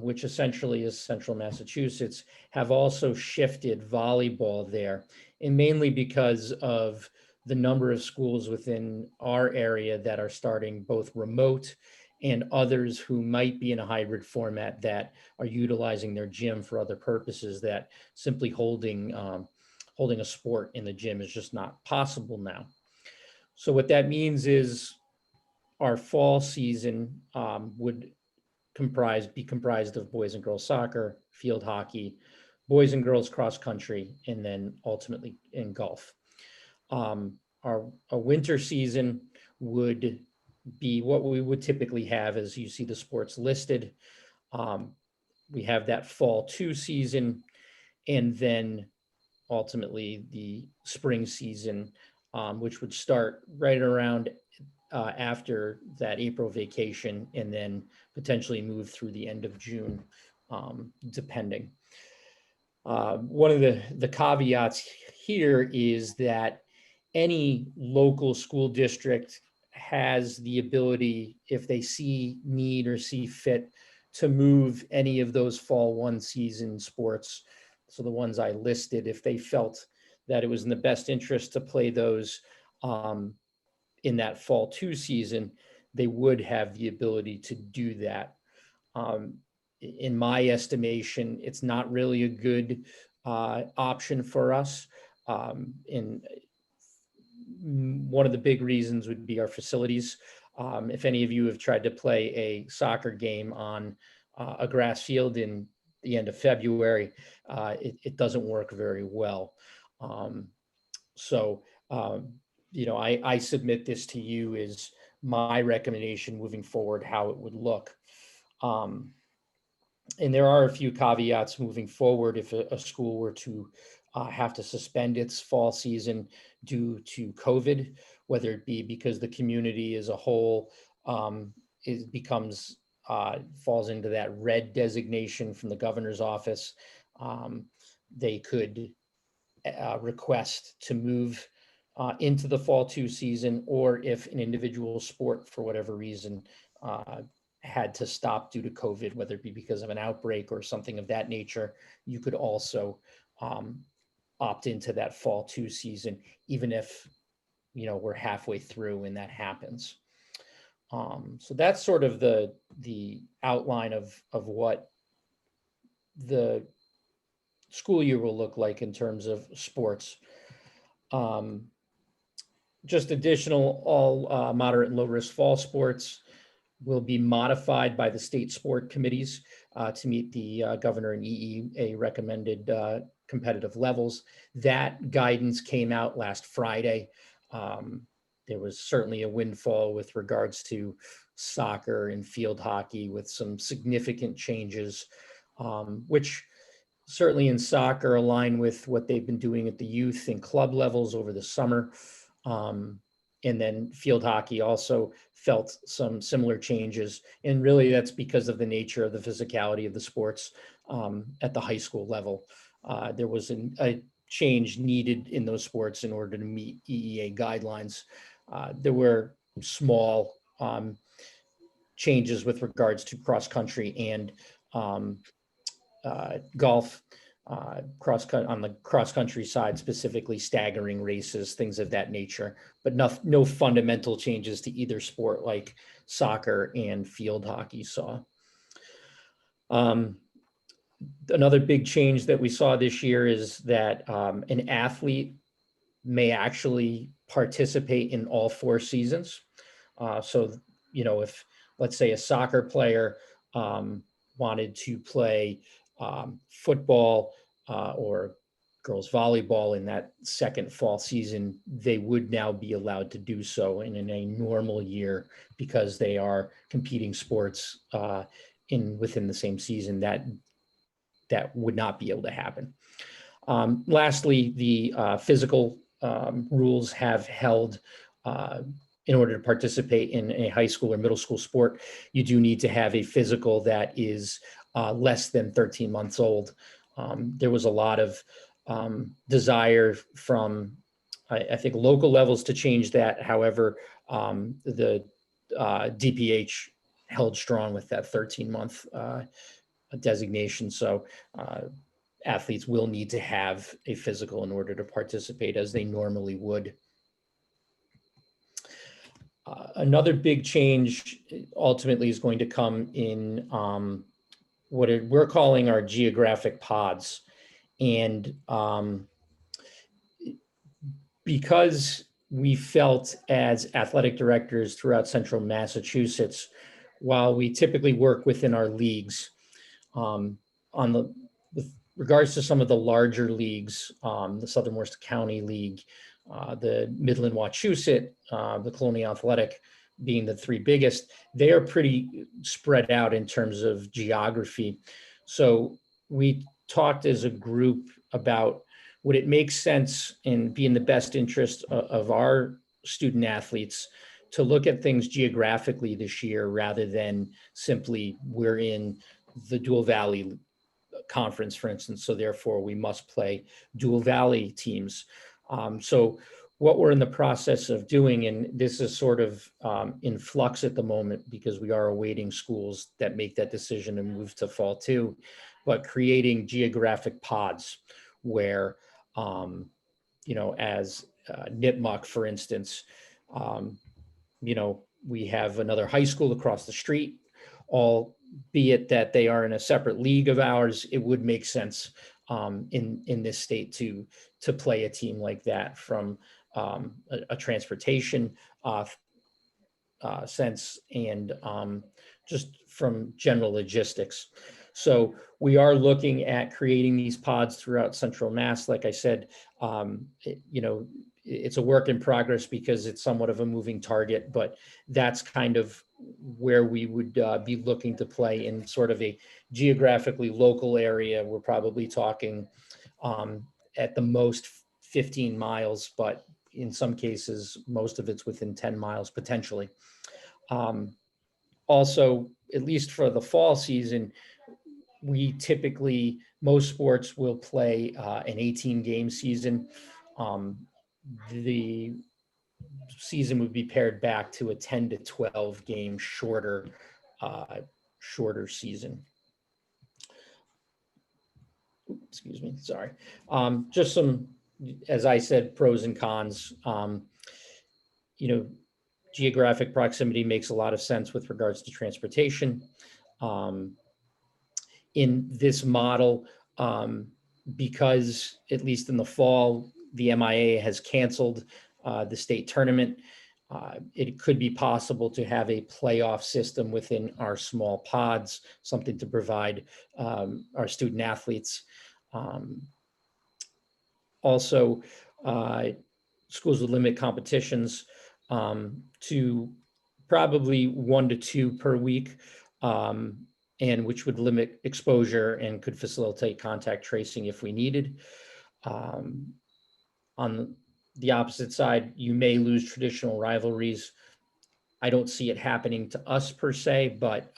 which essentially is central Massachusetts, have also shifted volleyball there, and mainly because of the number of schools within our area that are starting both remote and others who might be in a hybrid format that are utilizing their gym for other purposes, that simply holding a sport in the gym is just not possible now. So what that means is our fall season would be comprised of boys and girls soccer, field hockey, boys and girls cross country, and then ultimately in golf. Our winter season would be what we would typically have as you see the sports listed. We have that fall 2 season, and then ultimately the spring season, which would start right around after that April vacation, and then potentially move through the end of June, depending. One of the caveats here is that any local school district has the ability, if they see need or see fit, to move any of those fall one season sports. So the ones I listed, if they felt that it was in the best interest to play those in that fall two season, they would have the ability to do that. In my estimation, it's not really a good option for us. One of the big reasons would be our facilities. If any of you have tried to play a soccer game on a grass field in the end of February, it doesn't work very well. I submit this to you as my recommendation moving forward, how it would look. And there are a few caveats moving forward if a school were to have to suspend its fall season due to COVID, whether it be because the community as a whole falls into that red designation from the governor's office. They could request to move into the fall two season, or if an individual sport for whatever reason had to stop due to COVID, whether it be because of an outbreak or something of that nature, you could also opt into that fall two season, even if we're halfway through and that happens. So that's sort of the outline of what the school year will look like in terms of sports. Just additional, all moderate and low risk fall sports will be modified by the state sport committees to meet the governor and EEA recommended competitive levels. That guidance came out last Friday. There was certainly a windfall with regards to soccer and field hockey with some significant changes, which certainly in soccer align with what they've been doing at the youth and club levels over the summer. And then field hockey also felt some similar changes. And really that's because of the nature of the physicality of the sports at the high school level. There was a change needed in those sports in order to meet EEA guidelines. There were small changes with regards to cross country and golf. On the cross country side, specifically staggering races, things of that nature, but no fundamental changes to either sport like soccer and field hockey saw. Another big change that we saw this year is that an athlete may actually participate in all 4 seasons. So, if let's say a soccer player wanted to play football or girls volleyball in that second fall season, they would now be allowed to do so in a normal year because they are competing sports within the same season. That would not be able to happen. Lastly, the physical rules have held. In order to participate in a high school or middle school sport, you do need to have a physical that is less than 13 months old. There was a lot of desire from, I think, local levels to change that. However, the DPH held strong with that 13-month designation. So athletes will need to have a physical in order to participate as they normally would. Another big change ultimately is going to come in what we're calling our geographic pods. And because we felt as athletic directors throughout central Massachusetts, while we typically work within our leagues, with regards to some of the larger leagues, the Southern Worcester County League, the Midland Wachusett, the Colonial Athletic being the 3 biggest, they are pretty spread out in terms of geography. So we talked as a group about, would it make sense and be in the best interest of our student athletes to look at things geographically this year rather than simply we're in the Dual Valley conference, for instance. So therefore we must play dual valley teams. So what we're in the process of doing, and this is sort of in flux at the moment because we are awaiting schools that make that decision and move to fall two, but creating geographic pods where, as Nipmuc, for instance, we have another high school across the street, albeit that they are in a separate league of ours. It would make sense in this state to play a team like that from a transportation sense and just from general logistics. So we are looking at creating these pods throughout Central Mass. Like I said, it's a work in progress because it's somewhat of a moving target, but that's kind of where we would be looking to play in sort of a geographically local area. We're probably talking at the most 15 miles, but in some cases, most of it's within 10 miles potentially. Also, at least for the fall season, we typically, most sports will play an 18-game season. The season would be pared back to a 10 to 12 game shorter season. Excuse me, sorry. Just some, as I said, pros and cons. Geographic proximity makes a lot of sense with regards to transportation. In this model, because at least in the fall, the MIA has canceled the state tournament, it could be possible to have a playoff system within our small pods, something to provide our student athletes. Also, schools would limit competitions to probably 1 to 2 per week, and which would limit exposure and could facilitate contact tracing if we needed. On the opposite side, you may lose traditional rivalries. I don't see it happening to us per se, but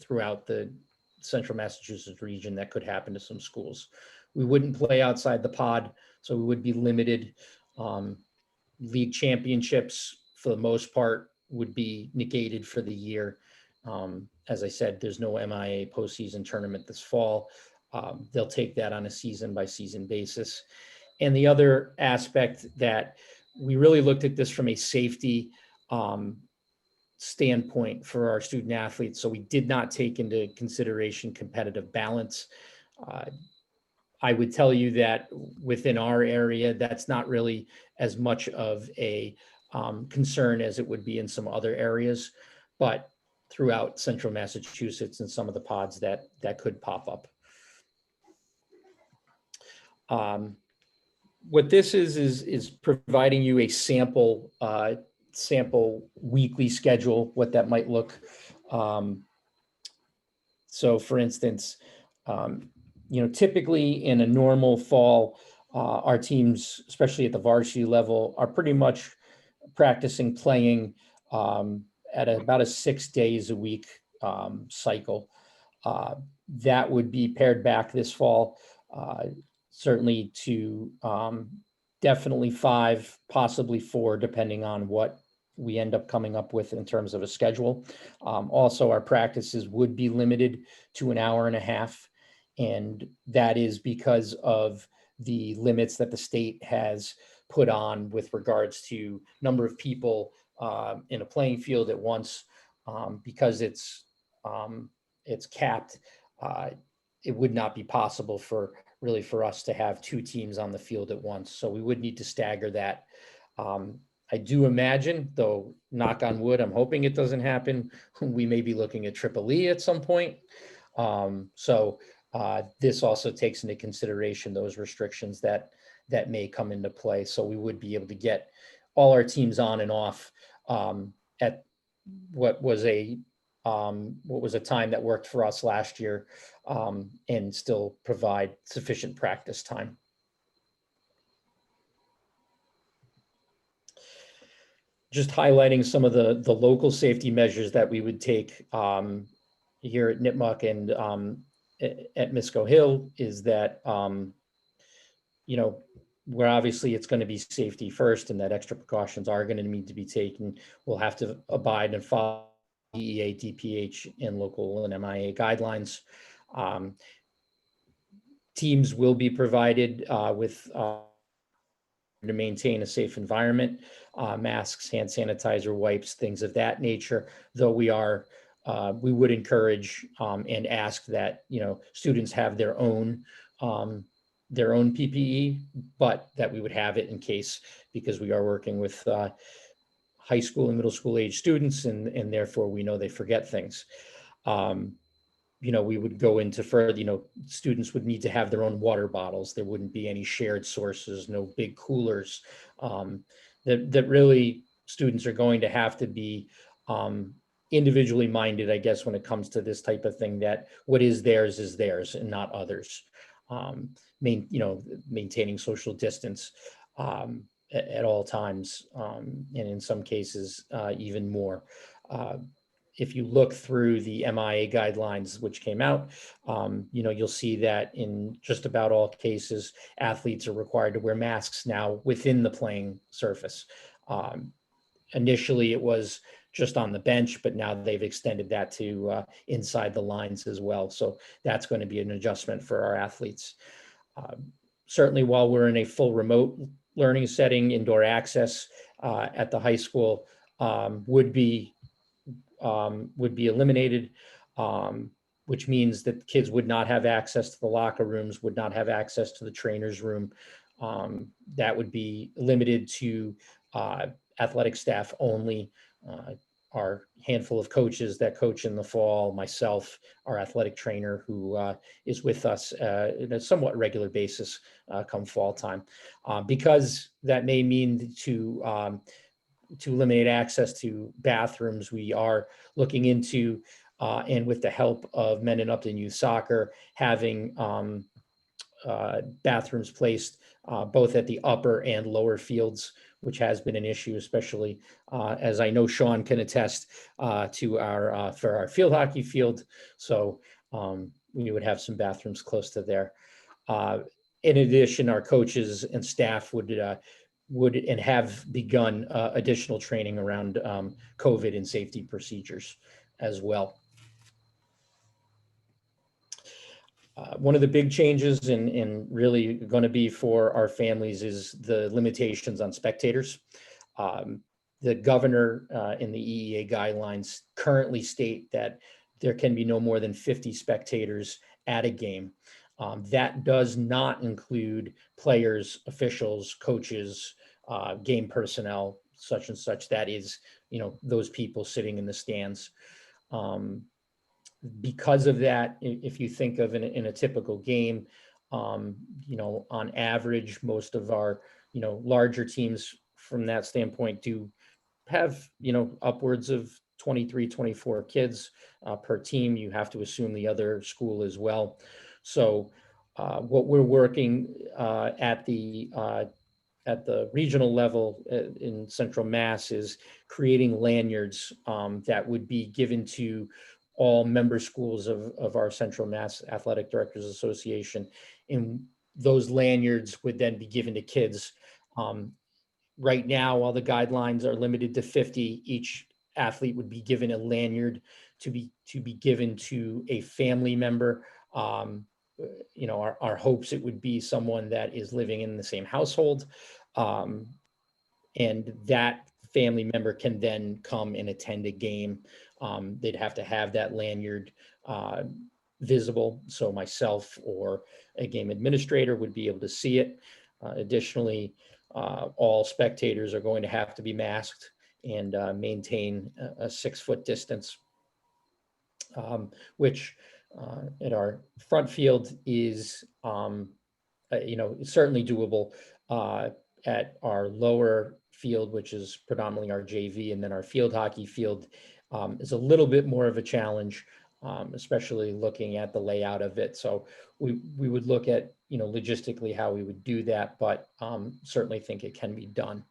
throughout the central Massachusetts region, that could happen to some schools. We wouldn't play outside the pod, so we would be limited. League championships, for the most part, would be negated for the year. As I said, there's no MIA postseason tournament this fall. They'll take that on a season by season basis. And the other aspect that we really looked at this from a safety standpoint for our student athletes. So we did not take into consideration competitive balance. I would tell you that within our area, that's not really as much of a concern as it would be in some other areas, but throughout central Massachusetts and some of the pods that could pop up. What this is providing you a sample weekly schedule, what that might look. So for instance, typically in a normal fall, our teams, especially at the varsity level, are pretty much practicing playing at about a 6 days a week cycle. That would be pared back this fall, certainly to definitely 5, possibly 4, depending on what we end up coming up with in terms of a schedule. Also, our practices would be limited to an hour and a half. And that is because of the limits that the state has put on with regards to number of people in a playing field at once. Because it's capped, it would not be possible for us to have 2 teams on the field at once. So we would need to stagger that. I do imagine, though, knock on wood, I'm hoping it doesn't happen, we may be looking at Triple E at some point. This also takes into consideration those restrictions that may come into play. So we would be able to get all our teams on and off at what was a time that worked for us last year, and still provide sufficient practice time. Just highlighting some of the local safety measures that we would take here at Nipmuc at Misco Hill is that, you know, where obviously it's going to be safety first and that extra precautions are going to need to be taken. We'll have to abide and follow DEA, DPH, and local and MIA guidelines. Teams will be provided with to maintain a safe environment, masks, hand sanitizer, wipes, things of that nature, though we would encourage and ask that, you know, students have their own PPE, but that we would have it in case, because we are working with high school and middle school age students, and therefore we know they forget things. You know, we would go into further, you know, students would need to have their own water bottles. There wouldn't be any shared sources, no big coolers. That really students are going to have to be individually minded, I guess, when it comes to this type of thing, that what is theirs and not others. Maintaining social distance at all times, and in some cases, even more. If you look through the MIA guidelines, which came out, you know, you'll see that in just about all cases, athletes are required to wear masks now within the playing surface. Initially, it was just on the bench, but now they've extended that to inside the lines as well. So that's going to be an adjustment for our athletes. Certainly, while we're in a full remote learning setting, indoor access at the high school would be eliminated, which means that kids would not have access to the locker rooms, would not have access to the trainer's room. That would be limited to athletic staff only. Our handful of coaches that coach in the fall, myself, our athletic trainer who is with us in a somewhat regular basis come fall time. Because that may mean to eliminate access to bathrooms, we are looking into, and with the help of Mendon-Upton Youth Soccer, having bathrooms placed both at the upper and lower fields, which has been an issue, especially as I know Sean can attest to for our field hockey field. So we would have some bathrooms close to there. In addition, our coaches and staff would and have begun additional training around COVID and safety procedures as well. One of the big changes and really going to be for our families is the limitations on spectators. The governor in the EEA guidelines currently state that there can be no more than 50 spectators at a game. That does not include players, officials, coaches, game personnel, such and such. That is, you know, those people sitting in the stands. Because of that, if you think of in a typical game, you know, on average, most of our, you know, larger teams from that standpoint do have, you know, upwards of 23, 24 kids per team. You have to assume the other school as well. So what we're working at the regional level in Central Mass is creating lanyards that would be given to all member schools of our Central Mass Athletic Directors Association. And those lanyards would then be given to kids. Right now, while the guidelines are limited to 50, each athlete would be given a lanyard to be given to a family member. You know, our hopes it would be someone that is living in the same household. And that family member can then come and attend a game. They'd have to have that lanyard visible. So myself or a game administrator would be able to see it. Additionally, all spectators are going to have to be masked and maintain a 6-foot distance, which at our front field is, you know, certainly doable. At our lower field, which is predominantly our JV, and then our field hockey field is a little bit more of a challenge, especially looking at the layout of it. So we would look at, you know, logistically how we would do that, but certainly think it can be done.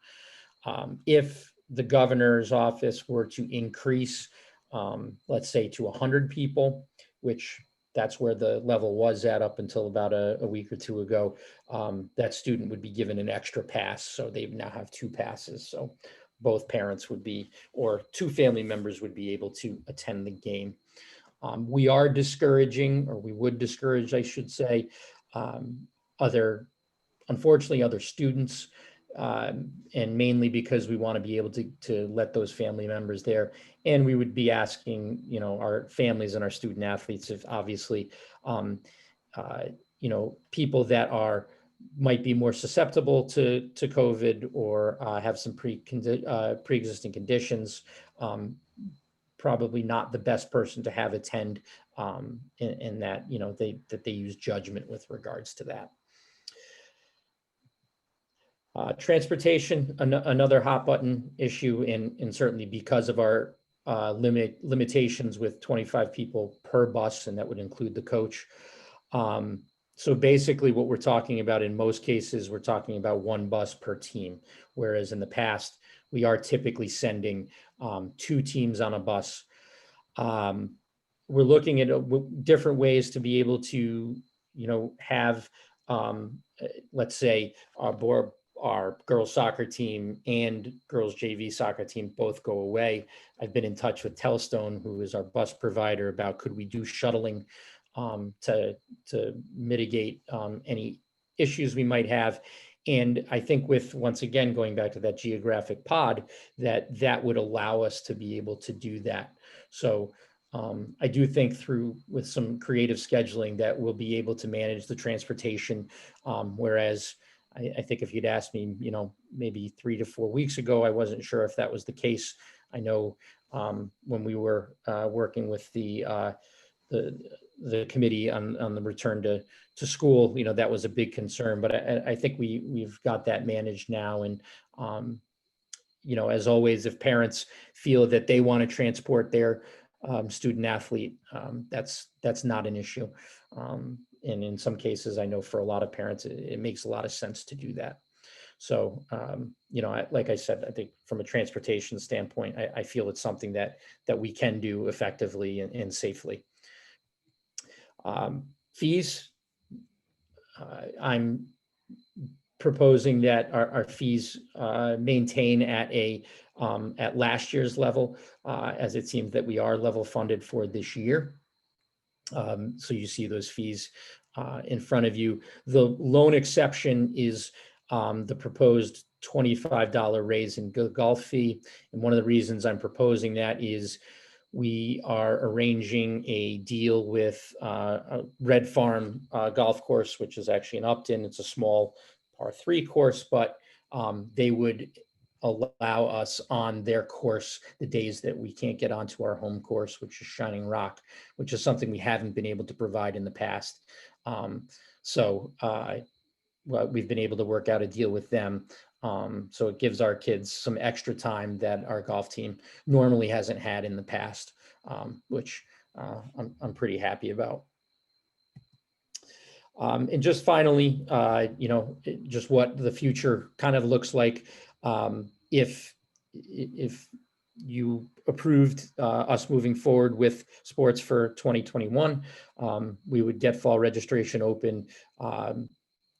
If the governor's office were to increase, let's say to 100 people, which that's where the level was at up until about a week or two ago. That student would be given an extra pass, so they now have 2 passes. So both parents would be, or 2 family members would be able to attend the game. We are discouraging, or we would discourage, I should say, unfortunately, other students, and mainly because we want to be able to let those family members there. And we would be asking, our families and our student athletes, if obviously, people that might be more susceptible to COVID or have some pre-existing conditions, probably not the best person to have attend, and that, they use judgment with regards to that. Transportation, another hot button issue, and certainly because of our limitations with 25 people per bus, and that would include the coach. So basically what we're talking about in most cases, we're talking about 1 bus per team, whereas in the past, we are typically sending 2 teams on a bus. We're looking at different ways to be able to, have, let's say, our girls soccer team and girls JV soccer team both go away. I've been in touch with Telstone, who is our bus provider, about could we do shuttling to mitigate any issues we might have. And I think with, once again, going back to that geographic pod, that would allow us to be able to do that. So I do think with some creative scheduling that we'll be able to manage the transportation, whereas I think if you'd asked me, maybe 3 to 4 weeks ago, I wasn't sure if that was the case. I know when we were working with the committee on the return to school, that was a big concern. But I think we've got that managed now. And as always, if parents feel that they want to transport their student athlete, that's not an issue. And in some cases, I know for a lot of parents, it makes a lot of sense to do that. So, like I said, I think from a transportation standpoint, I feel it's something that we can do effectively and safely. Fees, I'm proposing that our fees maintain at last year's level, as it seems that we are level funded for this year. So you see those fees in front of you. The loan exception is the proposed $25 raise in golf fee. And one of the reasons I'm proposing that is we are arranging a deal with a Red Farm golf course, which is actually in Upton. It's a small par 3 course, but they would allow us on their course the days that we can't get onto our home course, which is Shining Rock, which is something we haven't been able to provide in the past. Well, we've been able to work out a deal with them. So it gives our kids some extra time that our golf team normally hasn't had in the past, which I'm pretty happy about. And just finally, just what the future kind of looks like. If you approved us moving forward with sports for 2021, we would get fall registration open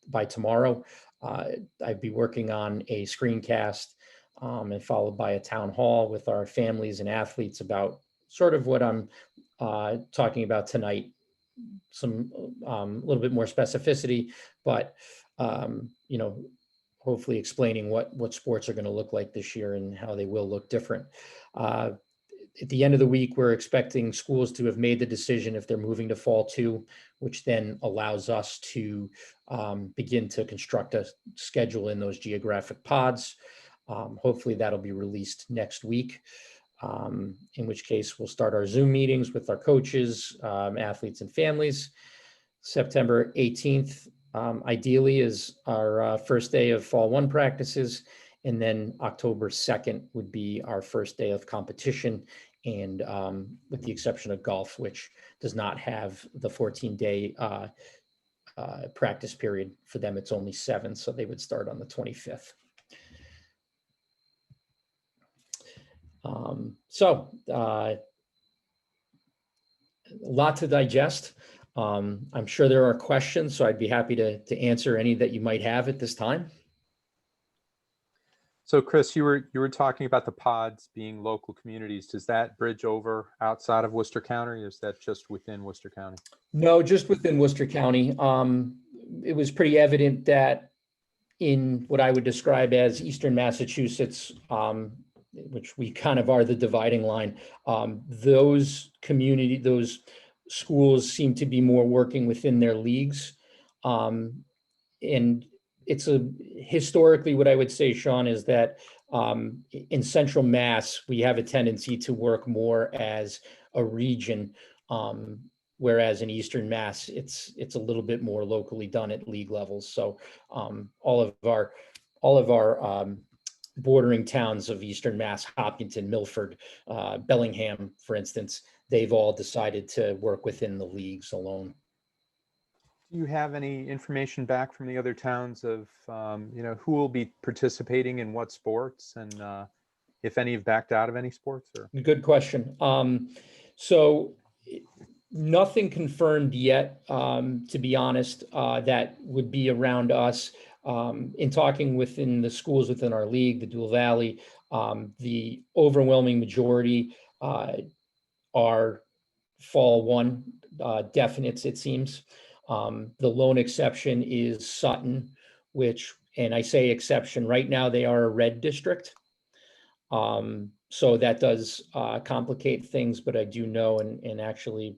by tomorrow. I'd be working on a screencast and followed by a town hall with our families and athletes about sort of what I'm talking about tonight. Some a little bit more specificity, but hopefully explaining what sports are going to look like this year and how they will look different. At the end of the week, we're expecting schools to have made the decision if they're moving to fall 2, which then allows us to begin to construct a schedule in those geographic pods. Hopefully that'll be released next week. In which case we'll start our Zoom meetings with our coaches, athletes, and families. September 18th, ideally, is our first day of fall 1 practices, and then October 2nd would be our first day of competition, and with the exception of golf, which does not have the 14-day practice period. For them, it's only 7, so they would start on the 25th. A lot to digest. I'm sure there are questions, so I'd be happy to answer any that you might have at this time. So Chris, you were talking about the pods being local communities. Does that bridge over outside of Worcester County, or is that just within Worcester County? No, just within Worcester County. It was pretty evident that in what I would describe as Eastern Massachusetts, which we kind of are the dividing line, those schools seem to be more working within their leagues. And it's historically what I would say, Sean, is that in Central Mass, we have a tendency to work more as a region, whereas in Eastern Mass, it's a little bit more locally done at league levels. So all of our bordering towns of Eastern Mass, Hopkinton, Milford, Bellingham, for instance, they've all decided to work within the leagues alone. Do you have any information back from the other towns of, who will be participating in what sports, and if any have backed out of any sports? Or Good question. So nothing confirmed yet, to be honest, that would be around us. In talking within the schools within our league, the Dual Valley, the overwhelming majority are fall one definites, it seems. The lone exception is Sutton, which, and I say exception, right now they are a red district. So that does complicate things, but I do know, and actually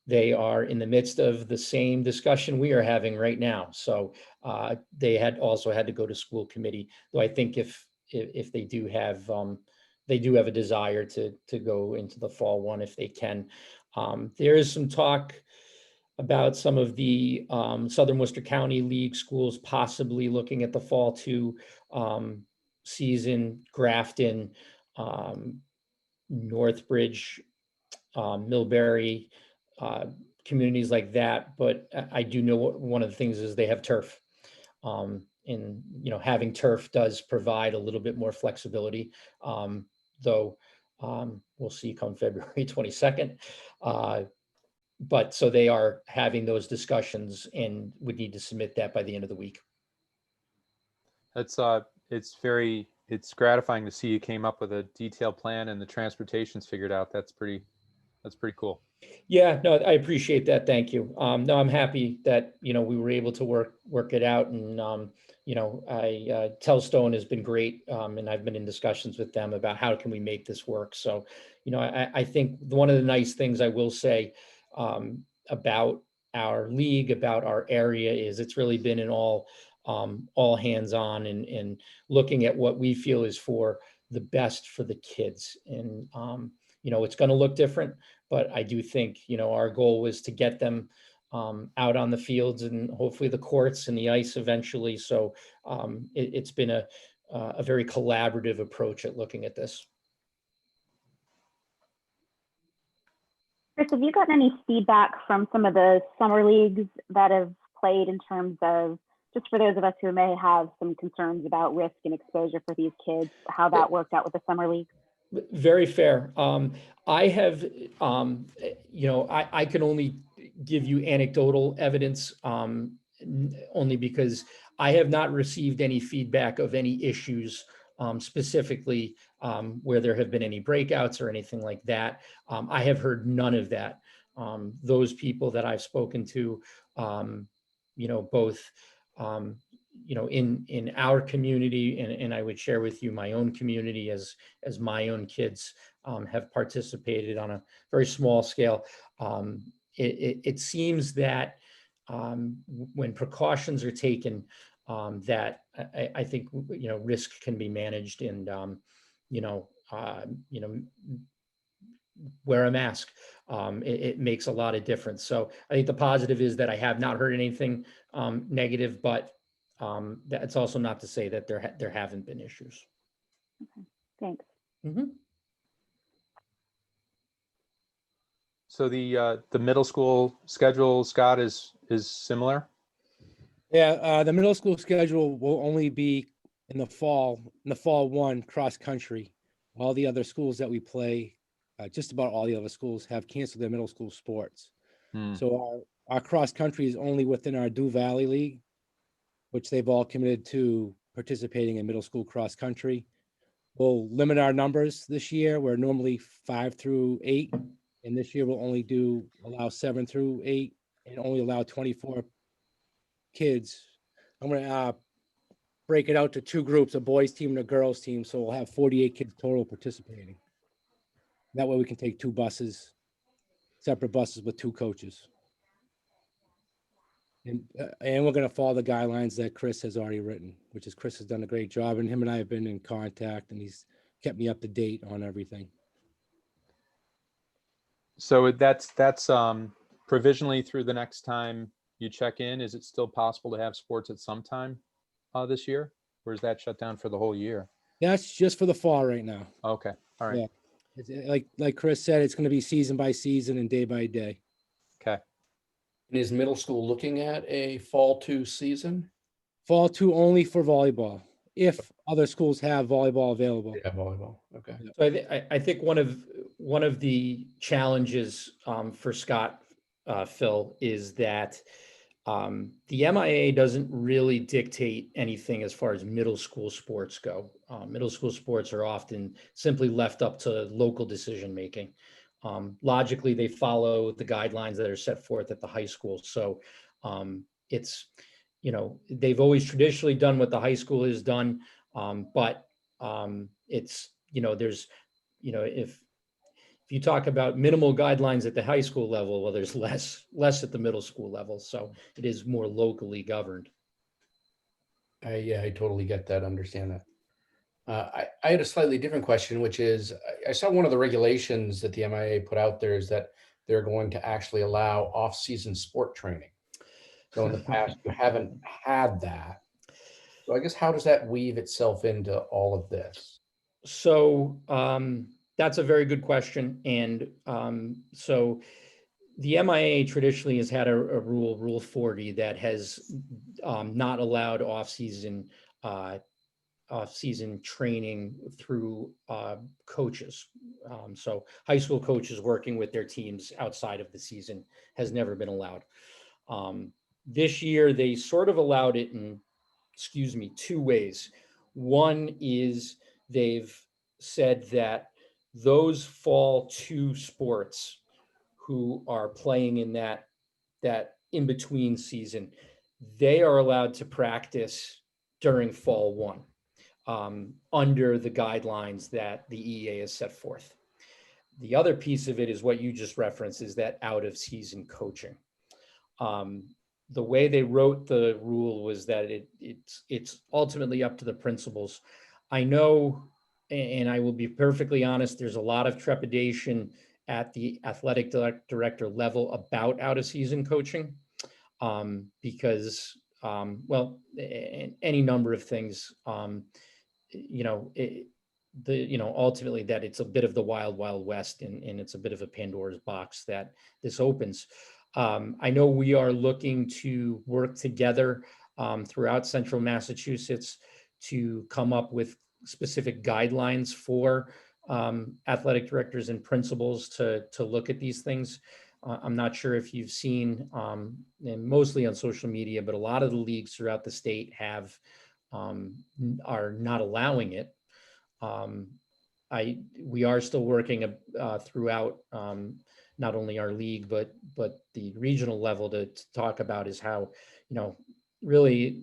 they are in the midst of the same discussion we are having right now. So they had also had to go to school committee, though I think if they do have a desire to go into the fall one if they can. There is some talk about some of the Southern Worcester County League schools possibly looking at the fall two season, Grafton, Northbridge, Millbury, communities like that. But I do know one of the things is they have turf. And having turf does provide a little bit more flexibility, though we'll see come February 22nd. But so they are having those discussions and would need to submit that by the end of the week. that's it's gratifying to see you came up with a detailed plan and the transportation's figured out. That's pretty cool. Yeah, no, I appreciate that. Thank you. No, I'm happy that, we were able to work it out. And, Telstone has been great. And I've been in discussions with them about how can we make this work. So, I think one of the nice things I will say about our league, about our area, is it's really been an all hands on and looking at what we feel is for the best for the kids. And, it's going to look different, but I do think, our goal was to get them out on the fields and hopefully the courts and the ice eventually. So it's been a very collaborative approach at looking at this. Chris, have you gotten any feedback from some of the summer leagues that have played in terms of, just for those of us who may have some concerns about risk and exposure for these kids, how that worked out with the summer league? Very fair. I have, I can only give you anecdotal evidence only because I have not received any feedback of any issues specifically where there have been any breakouts or anything like that. I have heard none of that. Those people that I've spoken to, both in our community, and I would share with you my own community as my own kids have participated on a very small scale. It seems that when precautions are taken, that I think risk can be managed, and wear a mask. It makes a lot of difference. So I think the positive is that I have not heard anything negative, but that's also not to say that there haven't been issues. Okay, thanks. Mm-hmm. So the middle school schedule, Scott, is similar? Yeah, the middle school schedule will only be in the fall one cross country. All the other schools that we play, just about all the other schools have canceled their middle school sports. So our cross country is only within our Dew Valley League, which they've all committed to participating in middle school cross country. We'll limit our numbers this year. We're normally 5 through 8, and this year we'll only allow 7 through 8 and only allow 24 kids. I'm going to break it out to 2 groups, a boys team and a girls team. So we'll have 48 kids total participating. That way we can take 2 buses, separate buses with 2 coaches. And we're going to follow the guidelines that Chris has already written, which is Chris has done a great job, and him and I have been in contact, and he's kept me up to date on everything. So that's provisionally through the next time you check in. Is it still possible to have sports at some time this year, or is that shut down for the whole year? That's just for the fall right now. Okay, all right. Yeah, like Chris said, it's going to be season by season and day by day. Okay. And is middle school looking at a fall 2 season? Fall 2 only for volleyball, if other schools have volleyball available. Yeah, volleyball. Okay. So I think one of the challenges for Scott, Phil, is that the MIA doesn't really dictate anything as far as middle school sports go. Middle school sports are often simply left up to local decision making. Logically, they follow the guidelines that are set forth at the high school. So it's, they've always traditionally done what the high school has done, but it's, there's, if you talk about minimal guidelines at the high school level, well, there's less at the middle school level. So it is more locally governed. Yeah, I totally get that, understand that. I had a slightly different question, which is, I saw one of the regulations that the MIA put out there is that they're going to actually allow off-season sport training. So in the past, you haven't had that. So I guess how does that weave itself into all of this? So that's a very good question. And so the MIA traditionally has had a rule 40 that has not allowed off-season training through coaches. So high school coaches working with their teams outside of the season has never been allowed. This year, they sort of allowed it in, 2 ways. One is they've said that those fall 2 sports who are playing in that in-between season, they are allowed to practice during fall 1 under the guidelines that the EEA has set forth. The other piece of it is what you just referenced, is that out-of-season coaching. The way they wrote the rule was that it's ultimately up to the principals. I know, and I will be perfectly honest, there's a lot of trepidation at the athletic director level about out-of-season coaching because, well, any number of things, ultimately that it's a bit of the wild, wild west, and it's a bit of a Pandora's box that this opens. I know we are looking to work together throughout Central Massachusetts to come up with specific guidelines for athletic directors and principals to look at these things. I'm not sure if you've seen, and mostly on social media, but a lot of the leagues throughout the state are not allowing it. We are still working throughout not only our league, but the regional level to talk about is how, really,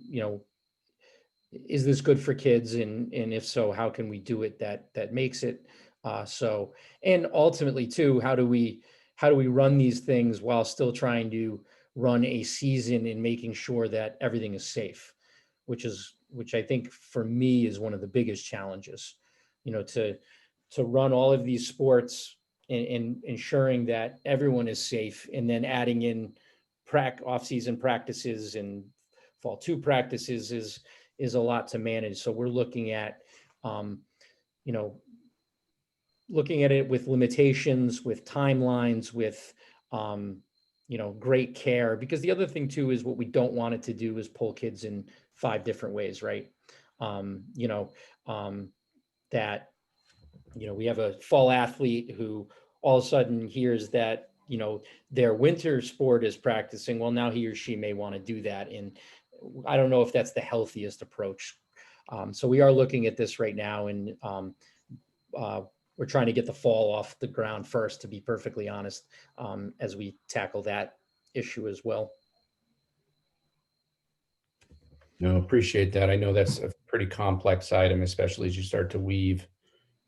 is this good for kids? And if so, how can we do it that makes it so? And ultimately too, how do we run these things while still trying to run a season and making sure that everything is safe, which I think for me is one of the biggest challenges, to run all of these sports and ensuring that everyone is safe, and then adding in off-season practices and fall 2 practices is a lot to manage. So we're looking at, looking at it with limitations, with timelines, with, great care. Because the other thing too is what we don't want it to do is pull kids in 5 different ways, right? That, we have a fall athlete who all of a sudden hears that you know, their winter sport is practicing, well, now he or she may want to do that. And I don't know if that's the healthiest approach. So we are looking at this right now, and we're trying to get the fall off the ground first, to be perfectly honest, as we tackle that issue as well. No, appreciate that. I know that's a pretty complex item, especially as you start to weave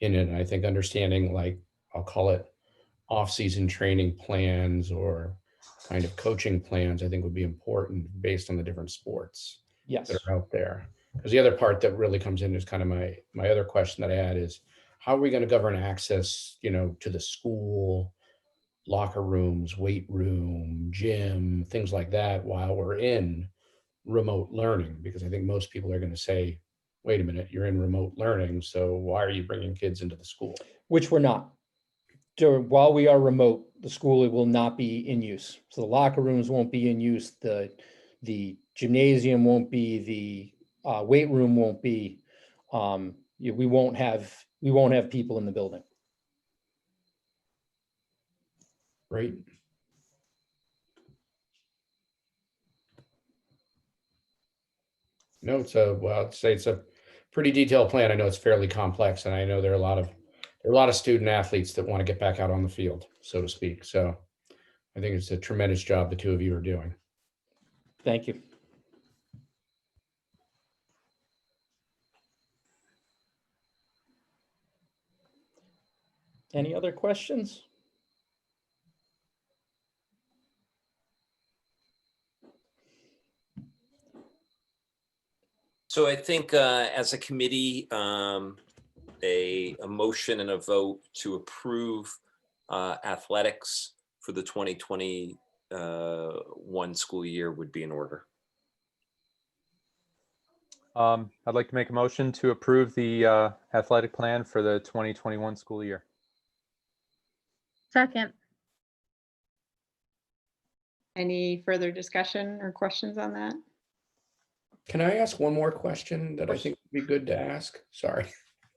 in it. And I think understanding, like, I'll call it off-season training plans or kind of coaching plans, I think would be important based on the different sports Yes. that are out there. Because the other part that really comes in is kind of my other question that I had is, how are we going to govern access, you know, to the school, locker rooms, weight room, gym, things like that while we're in remote learning? Because I think most people are going to say, wait a minute, you're in remote learning, so why are you bringing kids into the school? Which we're not. While we are remote, the school will not be in use. So the locker rooms won't be in use. The gymnasium won't be. The weight room won't be. We won't have people in the building. Right. No, I'd say it's a pretty detailed plan. I know it's fairly complex, and I know there are a lot of student athletes that want to get back out on the field, so to speak. So I think it's a tremendous job the two of you are doing. Thank you. Any other questions? So I think as a committee, a motion and a vote to approve athletics for the 2021 school year would be in order. I'd like to make a motion to approve the athletic plan for the 2021 school year. Second. Any further discussion or questions on that? Can I ask one more question that I think would be good to ask? Sorry.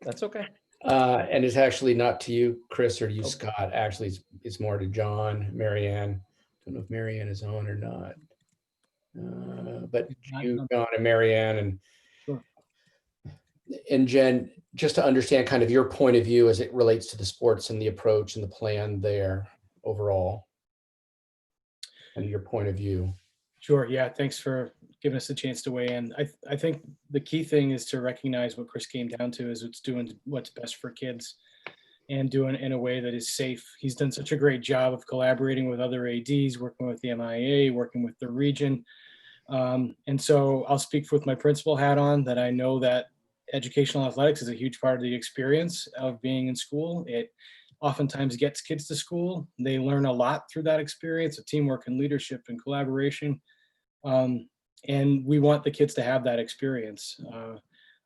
That's okay. And it's actually not to you, Chris, or to you, Okay. Scott. Actually, it's more to John, Marianne. Don't know if Marianne is on or not. But you, John, and Marianne, and Sure. And Jen, just to understand kind of your point of view as it relates to the sports and the approach and the plan there overall, and your point of view. Sure. Yeah. Thanks for giving us a chance to weigh in. I think the key thing is to recognize what Chris came down to is it's doing what's best for kids and doing it in a way that is safe. He's done such a great job of collaborating with other ADs, working with the Miaa, working with the region. And so I'll speak with my principal hat on that. I know that educational athletics is a huge part of the experience of being in school. It oftentimes gets kids to school. They learn a lot through that experience of teamwork and leadership and collaboration. And we want the kids to have that experience.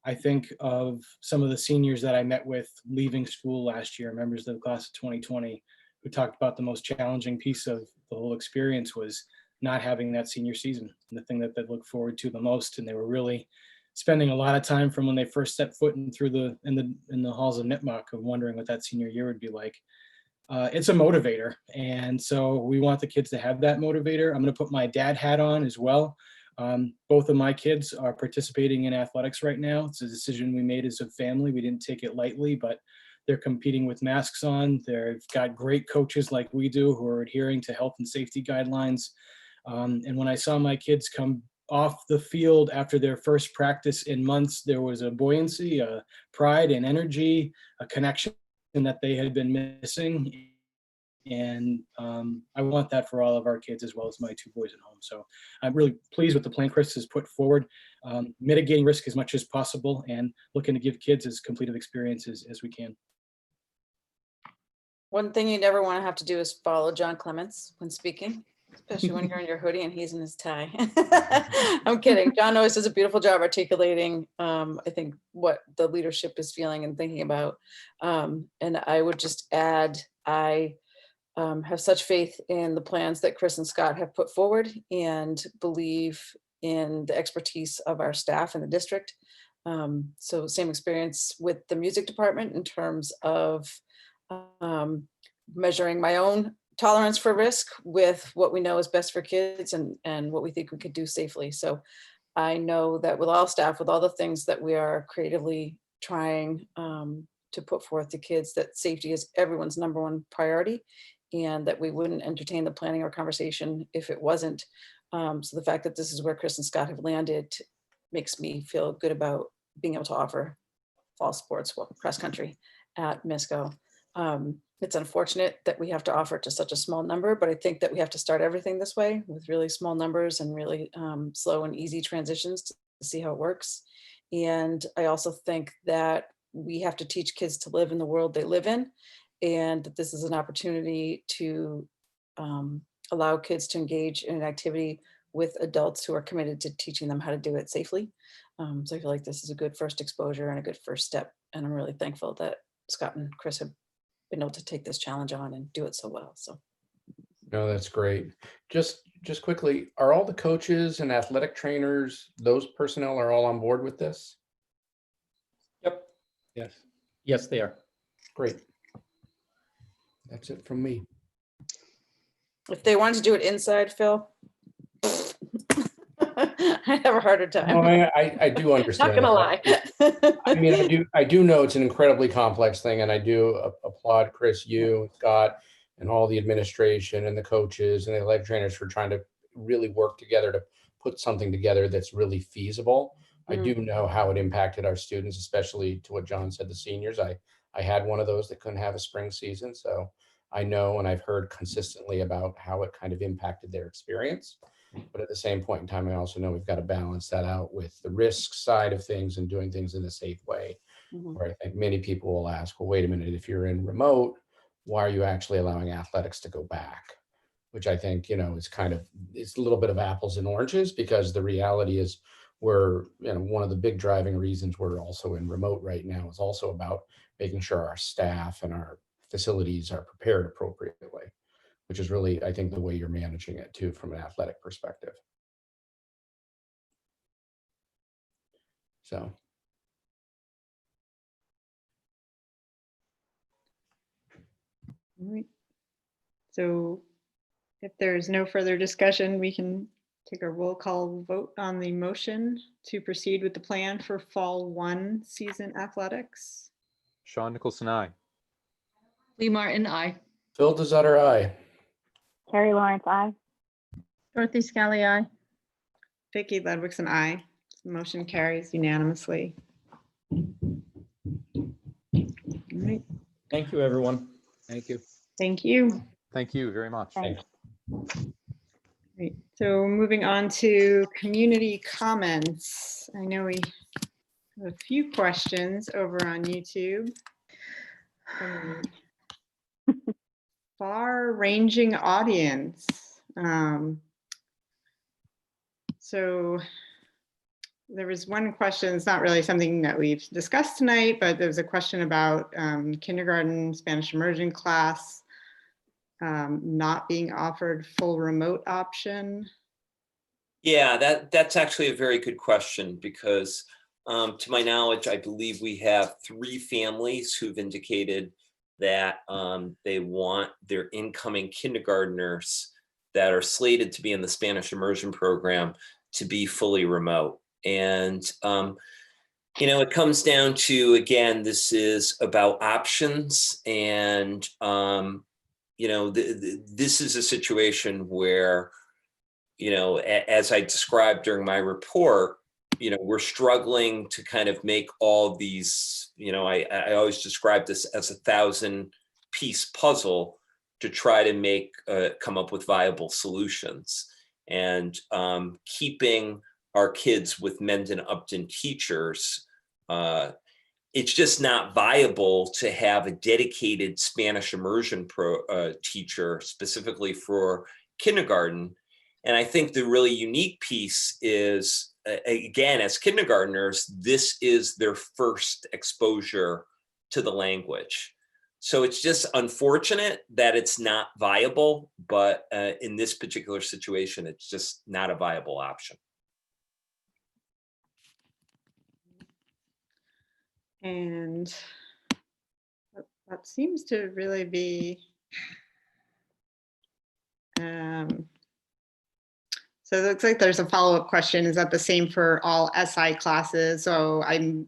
I think of some of the seniors that I met with leaving school last year, members of the class of 2020, who talked about the most challenging piece of the whole experience was not having that senior season, and the thing that they look forward to the most. And they were really spending a lot of time from when they first stepped foot in the halls of Nipmuc of wondering what that senior year would be like. It's a motivator. And so we want the kids to have that motivator. I'm going to put my dad hat on as well. Both of my kids are participating in athletics right now. It's a decision we made as a family. We didn't take it lightly, but they're competing with masks on. They've got great coaches like we do who are adhering to health and safety guidelines. And when I saw my kids come off the field after their first practice in months, there was a buoyancy, a pride and energy, a connection that they had been missing. And I want that for all of our kids as well as my two boys at home. So I'm really pleased with the plan Chris has put forward, mitigating risk as much as possible and looking to give kids as complete of experiences as we can. One thing you never want to have to do is follow John Clements when speaking, especially when you're in your hoodie and he's in his tie. I'm kidding. John always does a beautiful job articulating, I think, what the leadership is feeling and thinking about. And I would just add, I have such faith in the plans that Chris and Scott have put forward and believe in the expertise of our staff in the district. So same experience with the music department in terms of measuring my own tolerance for risk with what we know is best for kids and what we think we could do safely. So I know that with all staff, with all the things that we are creatively trying to put forth to kids, that safety is everyone's #1 priority, and that we wouldn't entertain the planning or conversation if it wasn't. So the fact that this is where Chris and Scott have landed makes me feel good about being able to offer fall sports, cross country at MISCO. It's unfortunate that we have to offer it to such a small number, but I think that we have to start everything this way with really small numbers and really slow and easy transitions to see how it works. And I also think that we have to teach kids to live in the world they live in, and that this is an opportunity to allow kids to engage in an activity with adults who are committed to teaching them how to do it safely. So I feel like this is a good first exposure and a good first step. And I'm really thankful that Scott and Chris have been able to take this challenge on and do it so well. So No, that's great. Just quickly, are all the coaches and athletic trainers, those personnel are all on board with this? Yep. Yes. Yes, they are. Great. That's it from me. if they wanted to do it inside, Phil, I'd have a harder No, time. I do understand. Not gonna that. lie. I mean, I do know it's an incredibly complex thing, and I do applaud Chris, you, Scott, and all the administration and the coaches and the athletic trainers for trying to really work together to put something together that's really feasible. I do know how it impacted our students, especially to what John said, the seniors. I had one of those that couldn't have a spring season, so I know, and I've heard consistently about how it kind of impacted their experience. But at the same point in time, I also know we've got to balance that out with the risk side of things and doing things in a safe way. Where I think many people will ask, well, wait a minute, if you're in remote, why are you actually allowing athletics to go back? Which I think, is kind of, it's a little bit of apples and oranges, because the reality is we're, one of the big driving reasons we're also in remote right now is also about making sure our staff and our facilities are prepared appropriately, which is really, I think, the way you're managing it too, from an athletic perspective. So. All right. So if there's no further discussion, we can take a roll call vote on the motion to proceed with the plan for fall 1 season athletics. Sean Nicholson, aye. Lee Martin, aye. Phil Desutter, aye. Carrie Lawrence, aye. Dorothy Scally, aye. Vicki Ludwigson, aye. Motion carries unanimously. All right. Thank you, everyone. Thank you. Thank you. Thank you very much. Thanks. Great. So moving on to community comments. I know we have a few questions over on YouTube. Far-ranging audience. So there was one question, it's not really something that we've discussed tonight, but there's a question about kindergarten Spanish immersion class not being offered full remote option. Yeah, that's actually a very good question, because to my knowledge, I believe we have 3 families who've indicated that they want their incoming kindergartners that are slated to be in the Spanish immersion program to be fully remote. And, it comes down to, again, this is about options. And, this is a situation where, as I described during my report, we're struggling to kind of make all these, I always describe this as a 1,000-piece puzzle to try to come up with viable solutions. And keeping our kids with Mendon-Upton teachers, it's just not viable to have a dedicated Spanish immersion teacher specifically for kindergarten. And I think the really unique piece is, again, as kindergartners, this is their first exposure to the language. So it's just unfortunate that it's not viable, but in this particular situation, it's just not a viable option. And that seems to really be So it looks like there's a follow-up question. Is that the same for all SI classes? So I'm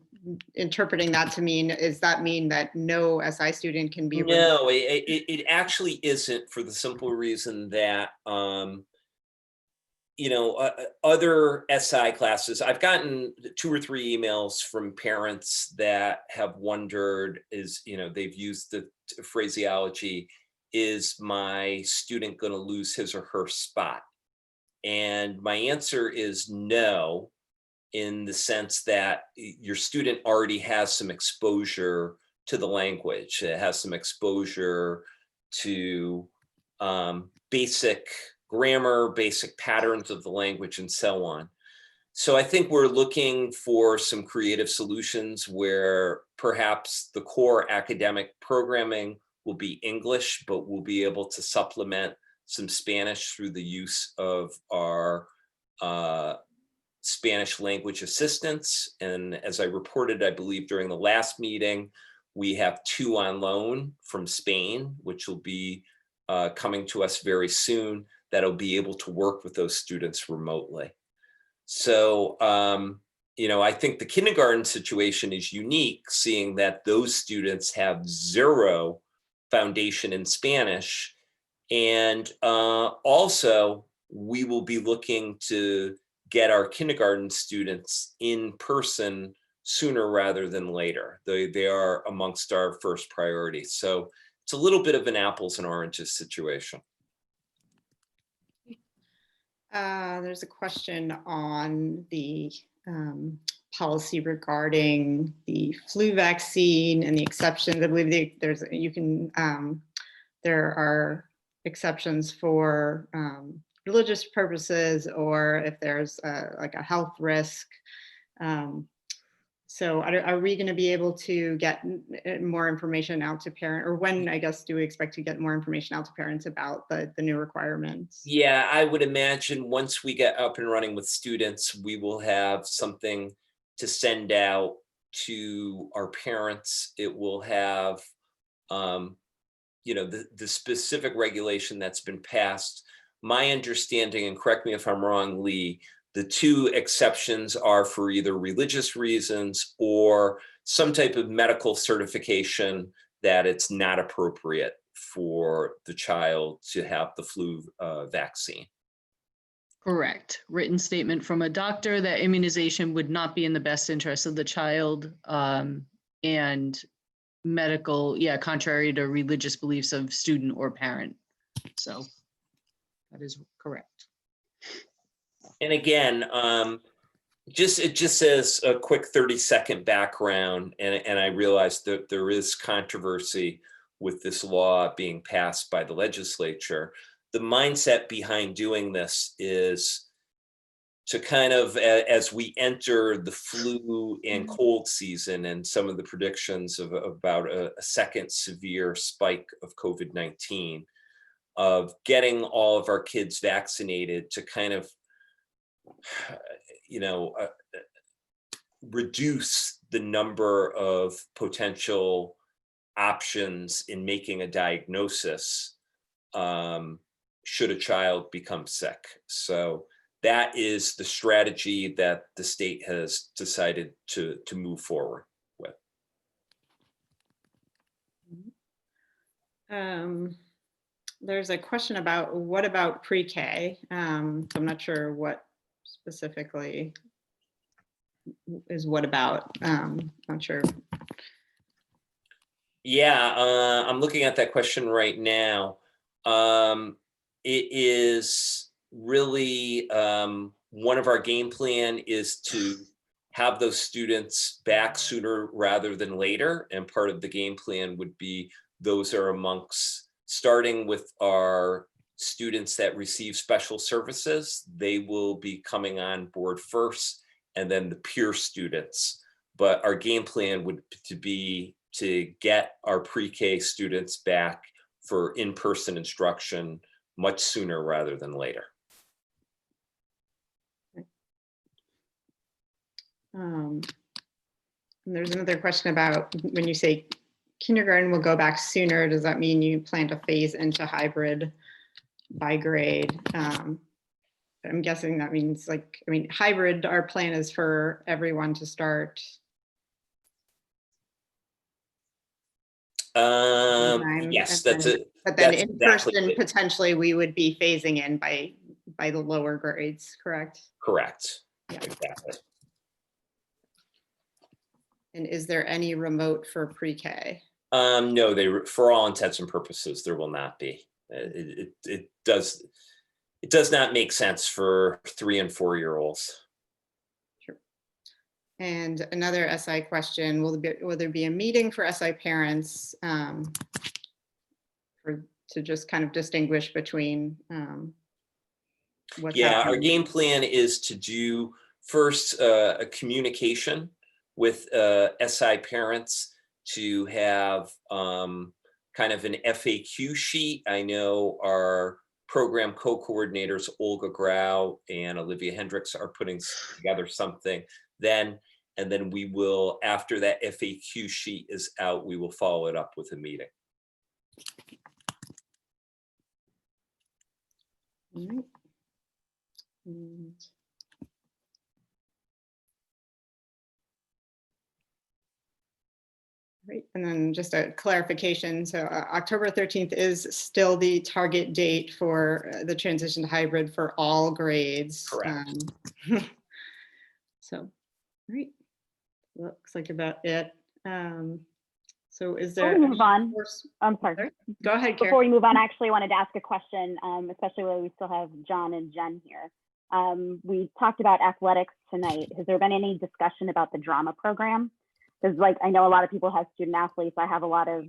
interpreting that to mean, does that mean that no SI student can be? No, it actually isn't, for the simple reason that, other SI classes, I've gotten 2 or 3 emails from parents that have wondered, they've used the phraseology, is my student going to lose his or her spot? And my answer is no, in the sense that your student already has some exposure to the language. It has some exposure to basic grammar, basic patterns of the language, and so on. So I think we're looking for some creative solutions where perhaps the core academic programming will be English, but we'll be able to supplement some Spanish through the use of our Spanish language assistants. And as I reported, I believe during the last meeting, we have 2 on loan from Spain, which will be coming to us very soon, that'll be able to work with those students remotely. So, I think the kindergarten situation is unique, seeing that those students have 0 foundation in Spanish. And also, we will be looking to get our kindergarten students in person sooner rather than later. They are amongst our first priorities. So it's a little bit of an apples and oranges situation. There's a question on the policy regarding the flu vaccine and the exceptions. I believe there are exceptions for religious purposes, or if there's like a health risk. So are we going to be able to get more information out to parents, or when, I guess, do we expect to get more information out to parents about the new requirements? Yeah, I would imagine once we get up and running with students, we will have something to send out to our parents. It will have, the specific regulation that's been passed. My understanding, and correct me if I'm wrong, Lee, the 2 exceptions are for either religious reasons or some type of medical certification that it's not appropriate for the child to have the flu vaccine. Correct. Written statement from a doctor that immunization would not be in the best interest of the child, and medical, contrary to religious beliefs of student or parent. So that is correct. And again, it just says a quick 30-second background, and I realize that there is controversy with this law being passed by the legislature. The mindset behind doing this is to kind of, as we enter the flu and cold season and some of the predictions of about a second severe spike of COVID-19, of getting all of our kids vaccinated to kind of reduce the number of potential options in making a diagnosis should a child become sick. So that is the strategy that the state has decided to move forward with. There's a question about what about pre-K? So I'm not sure what specifically is what about. Not sure. Yeah, I'm looking at that question right now. It is really one of our game plan is to have those students back sooner rather than later. And part of the game plan would be those are amongst, starting with our students that receive special services. They will be coming on board first, and then the peer students. But our game plan would be to get our pre-K students back for in-person instruction much sooner rather than later. And there's another question about when you say kindergarten will go back sooner, does that mean you plan to phase into hybrid by grade. I'm guessing that means like, I mean, hybrid, our plan is for everyone to start. Time, Yes, and that's then- it. But then That's in exactly person, it. potentially we would be phasing in by the lower grades, correct? Correct. Yeah. Exactly. And is there any remote for pre-K? No, for all intents and purposes, there will not be. It does not make sense for 3 and 4-year-olds. And another SI question, will there be a meeting for SI parents to just kind of distinguish between what's Yeah, happening? our game plan is to do first a communication with SI parents to have kind of an FAQ sheet. I know our program co-coordinators, Olga Grau and Olivia Hendricks, are putting together something then. And then we will, after that FAQ sheet is out, we will follow it up with a meeting. All right. Right, and then just a clarification. So October 13th is still the target date for the transition to hybrid for all grades. Correct. So, right, looks like about it. So is Before there? we move on, I'm sorry. Sorry? Go ahead, Karen. Before we move on, I actually wanted to ask a question, especially while we still have John and Jen here. We talked about athletics tonight. Has there been any discussion about the drama program? Because like, I know a lot of people have student athletes. I have a lot of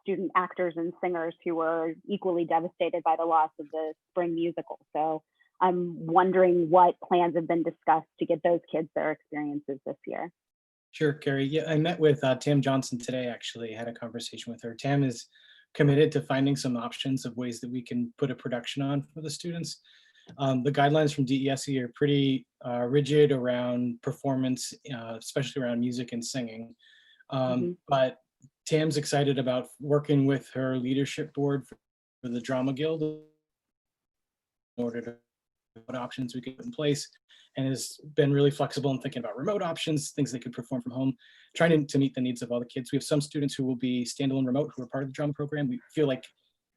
student actors and singers who were equally devastated by the loss of the spring musical. So I'm wondering what plans have been discussed to get those kids their experiences this year. Sure, Carrie. Yeah, I met with Tam Johnson today, actually. Had a conversation with her. Tam is committed to finding some options of ways that we can put a production on for the students. The guidelines from DESE are pretty rigid around performance, especially around music and singing. But Tam's excited about working with her leadership board for the Drama Guild in order to what options we could put in place, and has been really flexible in thinking about remote options, things they could perform from home, trying to meet the needs of all the kids. We have some students who will be standalone remote who are part of the drama program. We feel like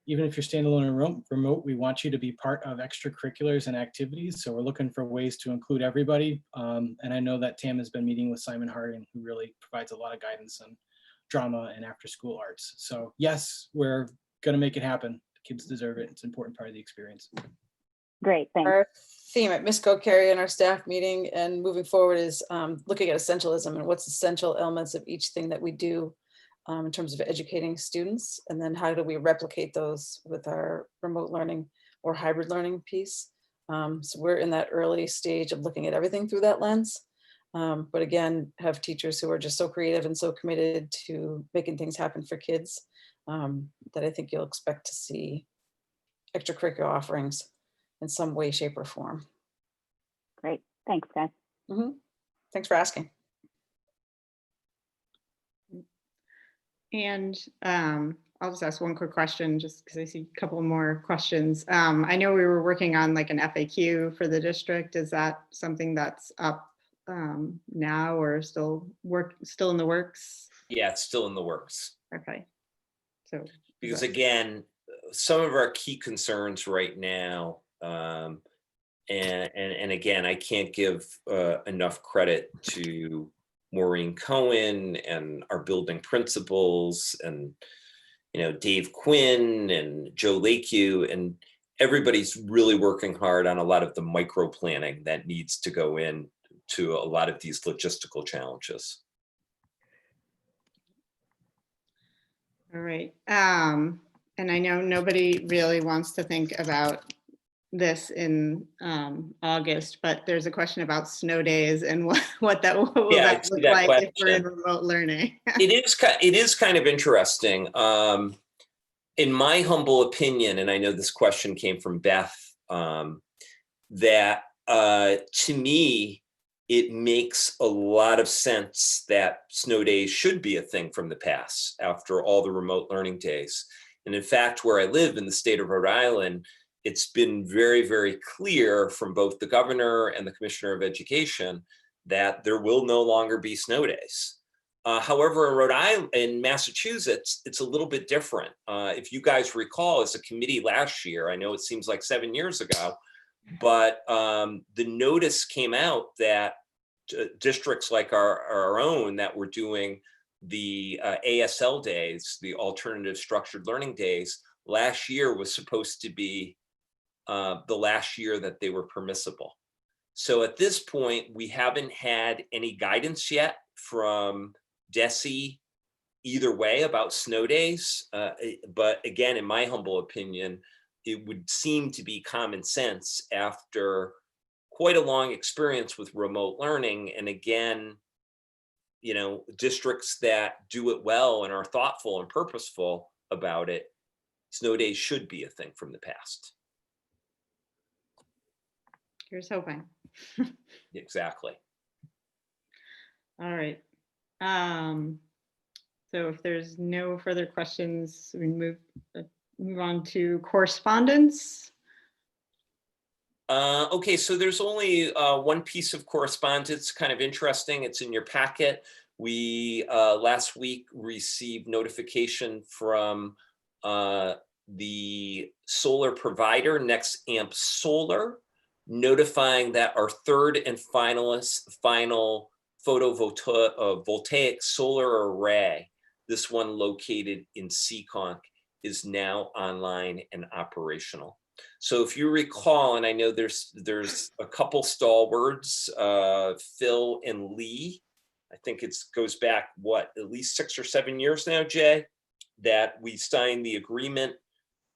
even if you're standalone and remote, we want you to be part of extracurriculars and activities. So we're looking for ways to include everybody. And I know that Tam has been meeting with Simon Harding, who really provides a lot of guidance on drama and after school arts. So yes, we're gonna make it happen. The kids deserve it. It's an important part of the experience. Great, thanks. Our theme at MISCO, Carrie, in our staff meeting and moving forward is looking at essentialism and what's essential elements of each thing that we do in terms of educating students, and then how do we replicate those with our remote learning or hybrid learning piece. So we're in that early stage of looking at everything through that lens. But again, have teachers who are just so creative and so committed to making things happen for kids that I think you'll expect to see extracurricular offerings in some way, shape, or form. Great, thanks, guys. Thanks for asking. And I'll just ask one quick question, just because I see a couple more questions. I know we were working on like an FAQ for the district. Is that something that's up now or still in the works? Yeah, it's still in the works. Okay. So because again, some of our key concerns right now, and again, I can't give enough credit to Maureen Cohen and our building principals and, you know, Dave Quinn and Joe Lakeview, and everybody's really working hard on a lot of the micro planning that needs to go in to a lot of these logistical challenges. all right. And I know nobody really wants to think about this in August, but there's a question about snow days and what that will that look like if we're in remote learning. It is kind of interesting. In my humble opinion, and I know this question came from Beth, that to me, it makes a lot of sense that snow days should be a thing from the past after all the remote learning days. And in fact, where I live in the state of Rhode Island, it's been very, very clear from both the governor and the commissioner of education that there will no longer be snow days. However, in Rhode Island, in Massachusetts, it's a little bit different. If you guys recall, as a committee last year, I know it seems like 7 years ago, but the notice came out that districts like our own that were doing the ASL days, the alternative structured learning days, last year was supposed to be the last year that they were permissible. So at this point, we haven't had any guidance yet from DESE either way about snow days. But again, in my humble opinion, it would seem to be common sense after quite a long experience with remote learning. And again, you know, districts that do it well and are thoughtful and purposeful about it, snow days should be a thing from the past. Here's hoping. Exactly. All right. So if there's no further questions, we move on to correspondence. Okay, so there's only one piece of correspondence, kind of interesting. It's in your packet. We last week received notification from the solar provider, NextAmp Solar, notifying that our third and final photovoltaic solar array, this one located in Seekonk, is now online and operational. So if you recall, and I know there's a couple stalwarts, Phil and Lee, I think it goes back, what, at least 6 or 7 years now, Jay, that we signed the agreement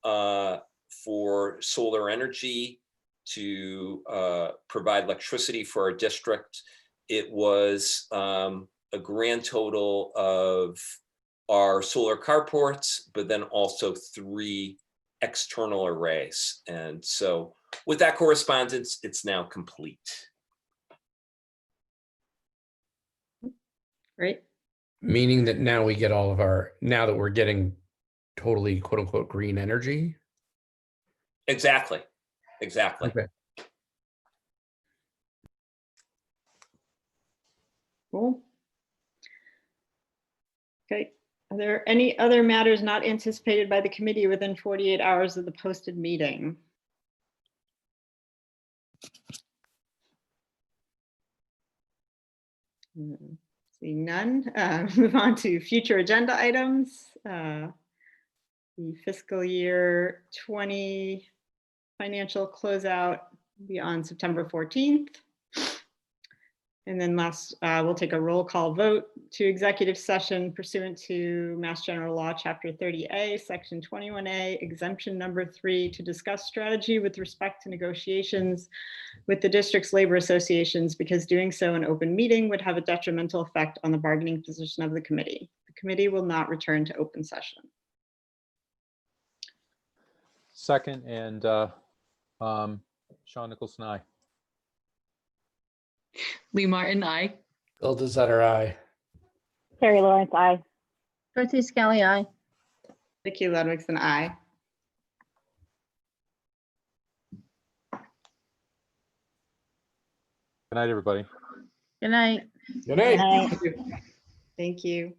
for solar energy to provide electricity for our district. It was a grand total of our solar carports, but then also 3 external arrays. And so with that correspondence, it's now complete. Great. Meaning that now we get all of our, now that we're getting totally quote unquote green energy. Exactly. Exactly. Okay. Cool. Okay. Are there any other matters not anticipated by the committee within 48 hours of the posted meeting? Seeing none, move on to future agenda items. The fiscal year 20 financial closeout will be on September 14th. And then last, we'll take a roll call vote to executive session pursuant to Mass General Law, Chapter 30A, Section 21A, exemption number 3, to discuss strategy with respect to negotiations with the district's labor associations, because doing so in open meeting would have a detrimental effect on the bargaining position of the committee. The committee will not return to open session. Second, and Sean Nicholson, aye. Lee Martin, aye. Bill Desutter, aye. Terry Lawrence, aye. Dorothy Scally, aye. Vicki Ludwigson, aye. Good night, everybody. Good night. Good night. Good night. Thank you. Thank you.